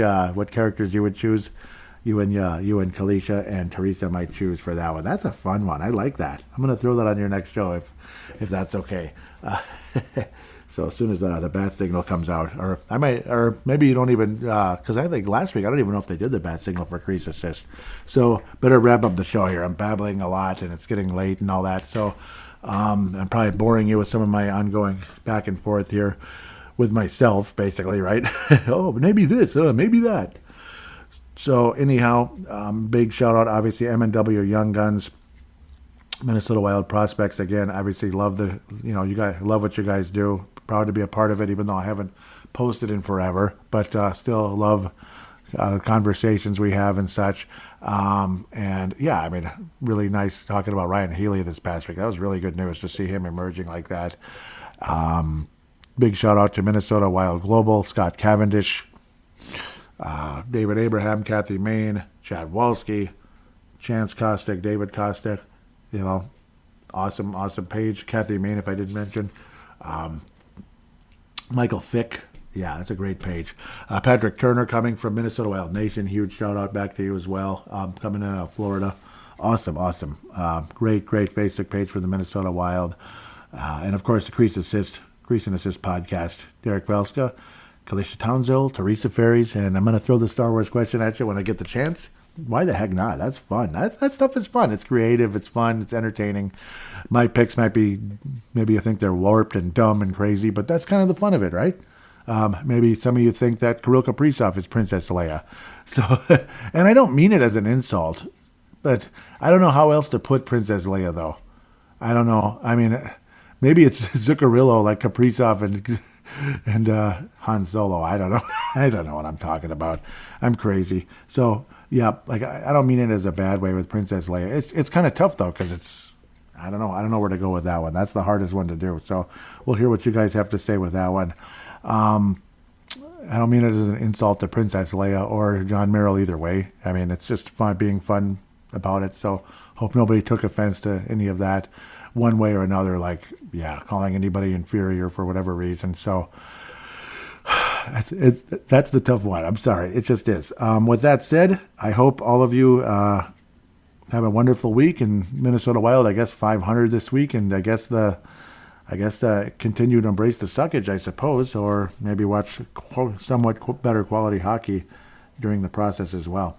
characters you would choose. You and Kalisha and Teresa might choose for that one. That's a fun one. I like that. I'm gonna throw that on your next show if that's okay. So as soon as the bat signal comes out, or I might, or maybe you don't even, because I think last week I don't even know if they did the bat signal for Crease Assist. So better wrap up the show here. I'm babbling a lot and it's getting late and all that. So I'm probably boring you with some of my ongoing back and forth here with myself, basically, right? Oh, maybe this, maybe that. So anyhow, big shout out, obviously M&W Young Guns, Minnesota Wild Prospects. Again, obviously love you guys love what you guys do. Proud to be a part of it, even though I haven't posted in forever, but still love conversations we have and such. And yeah, I mean, really nice talking about Ryan Healy this past week. That was really good news to see him emerging like that. Big shout out to Minnesota Wild Global, Scott Cavendish, David Abraham, Kathy Main, Chad Walski, Chance Kostick, David Kostick. Awesome page. Kathy Main, if I didn't mention. Michael Fick. Yeah, that's a great page. Patrick Turner coming from Minnesota Wild Nation. Huge shout out back to you as well. Coming in out of Florida. Awesome. Great Facebook page for the Minnesota Wild. And of course, the Crease and Assist podcast. Derek Velska, Kalisha Townsville, Teresa Ferries, and I'm going to throw the Star Wars question at you when I get the chance. why the heck not? That's fun. That stuff is fun. It's creative. It's fun. It's entertaining. My picks might be, maybe you think they're warped and dumb and crazy, but that's kind of the fun of it, right? Maybe some of you think that Kirill Kaprizov is Princess Leia. So, and I don't mean it as an insult, but I don't know how else to put Princess Leia, though. I don't know. I mean, maybe it's Zuccarello like Kaprizov and Han Solo. I don't know. I don't know what I'm talking about. I'm crazy. So, yeah, like I don't mean it as a bad way with Princess Leia. It's kind of tough, though, because it's, I don't know. I don't know where to go with that one. That's the hardest one to do. So we'll hear what you guys have to say with that one. I don't mean it as an insult to Princess Leia or John Merrill either way. I mean, it's just fun, being fun about it. So hope nobody took offense to any of that one way or another, like, yeah, calling anybody inferior for whatever reason. So that's the tough one. I'm sorry. It just is. With that said, I hope all of you have a wonderful week. In Minnesota Wild, I guess 500 this week, and I guess continue to embrace the suckage, I suppose, or maybe watch somewhat better quality hockey during the process as well.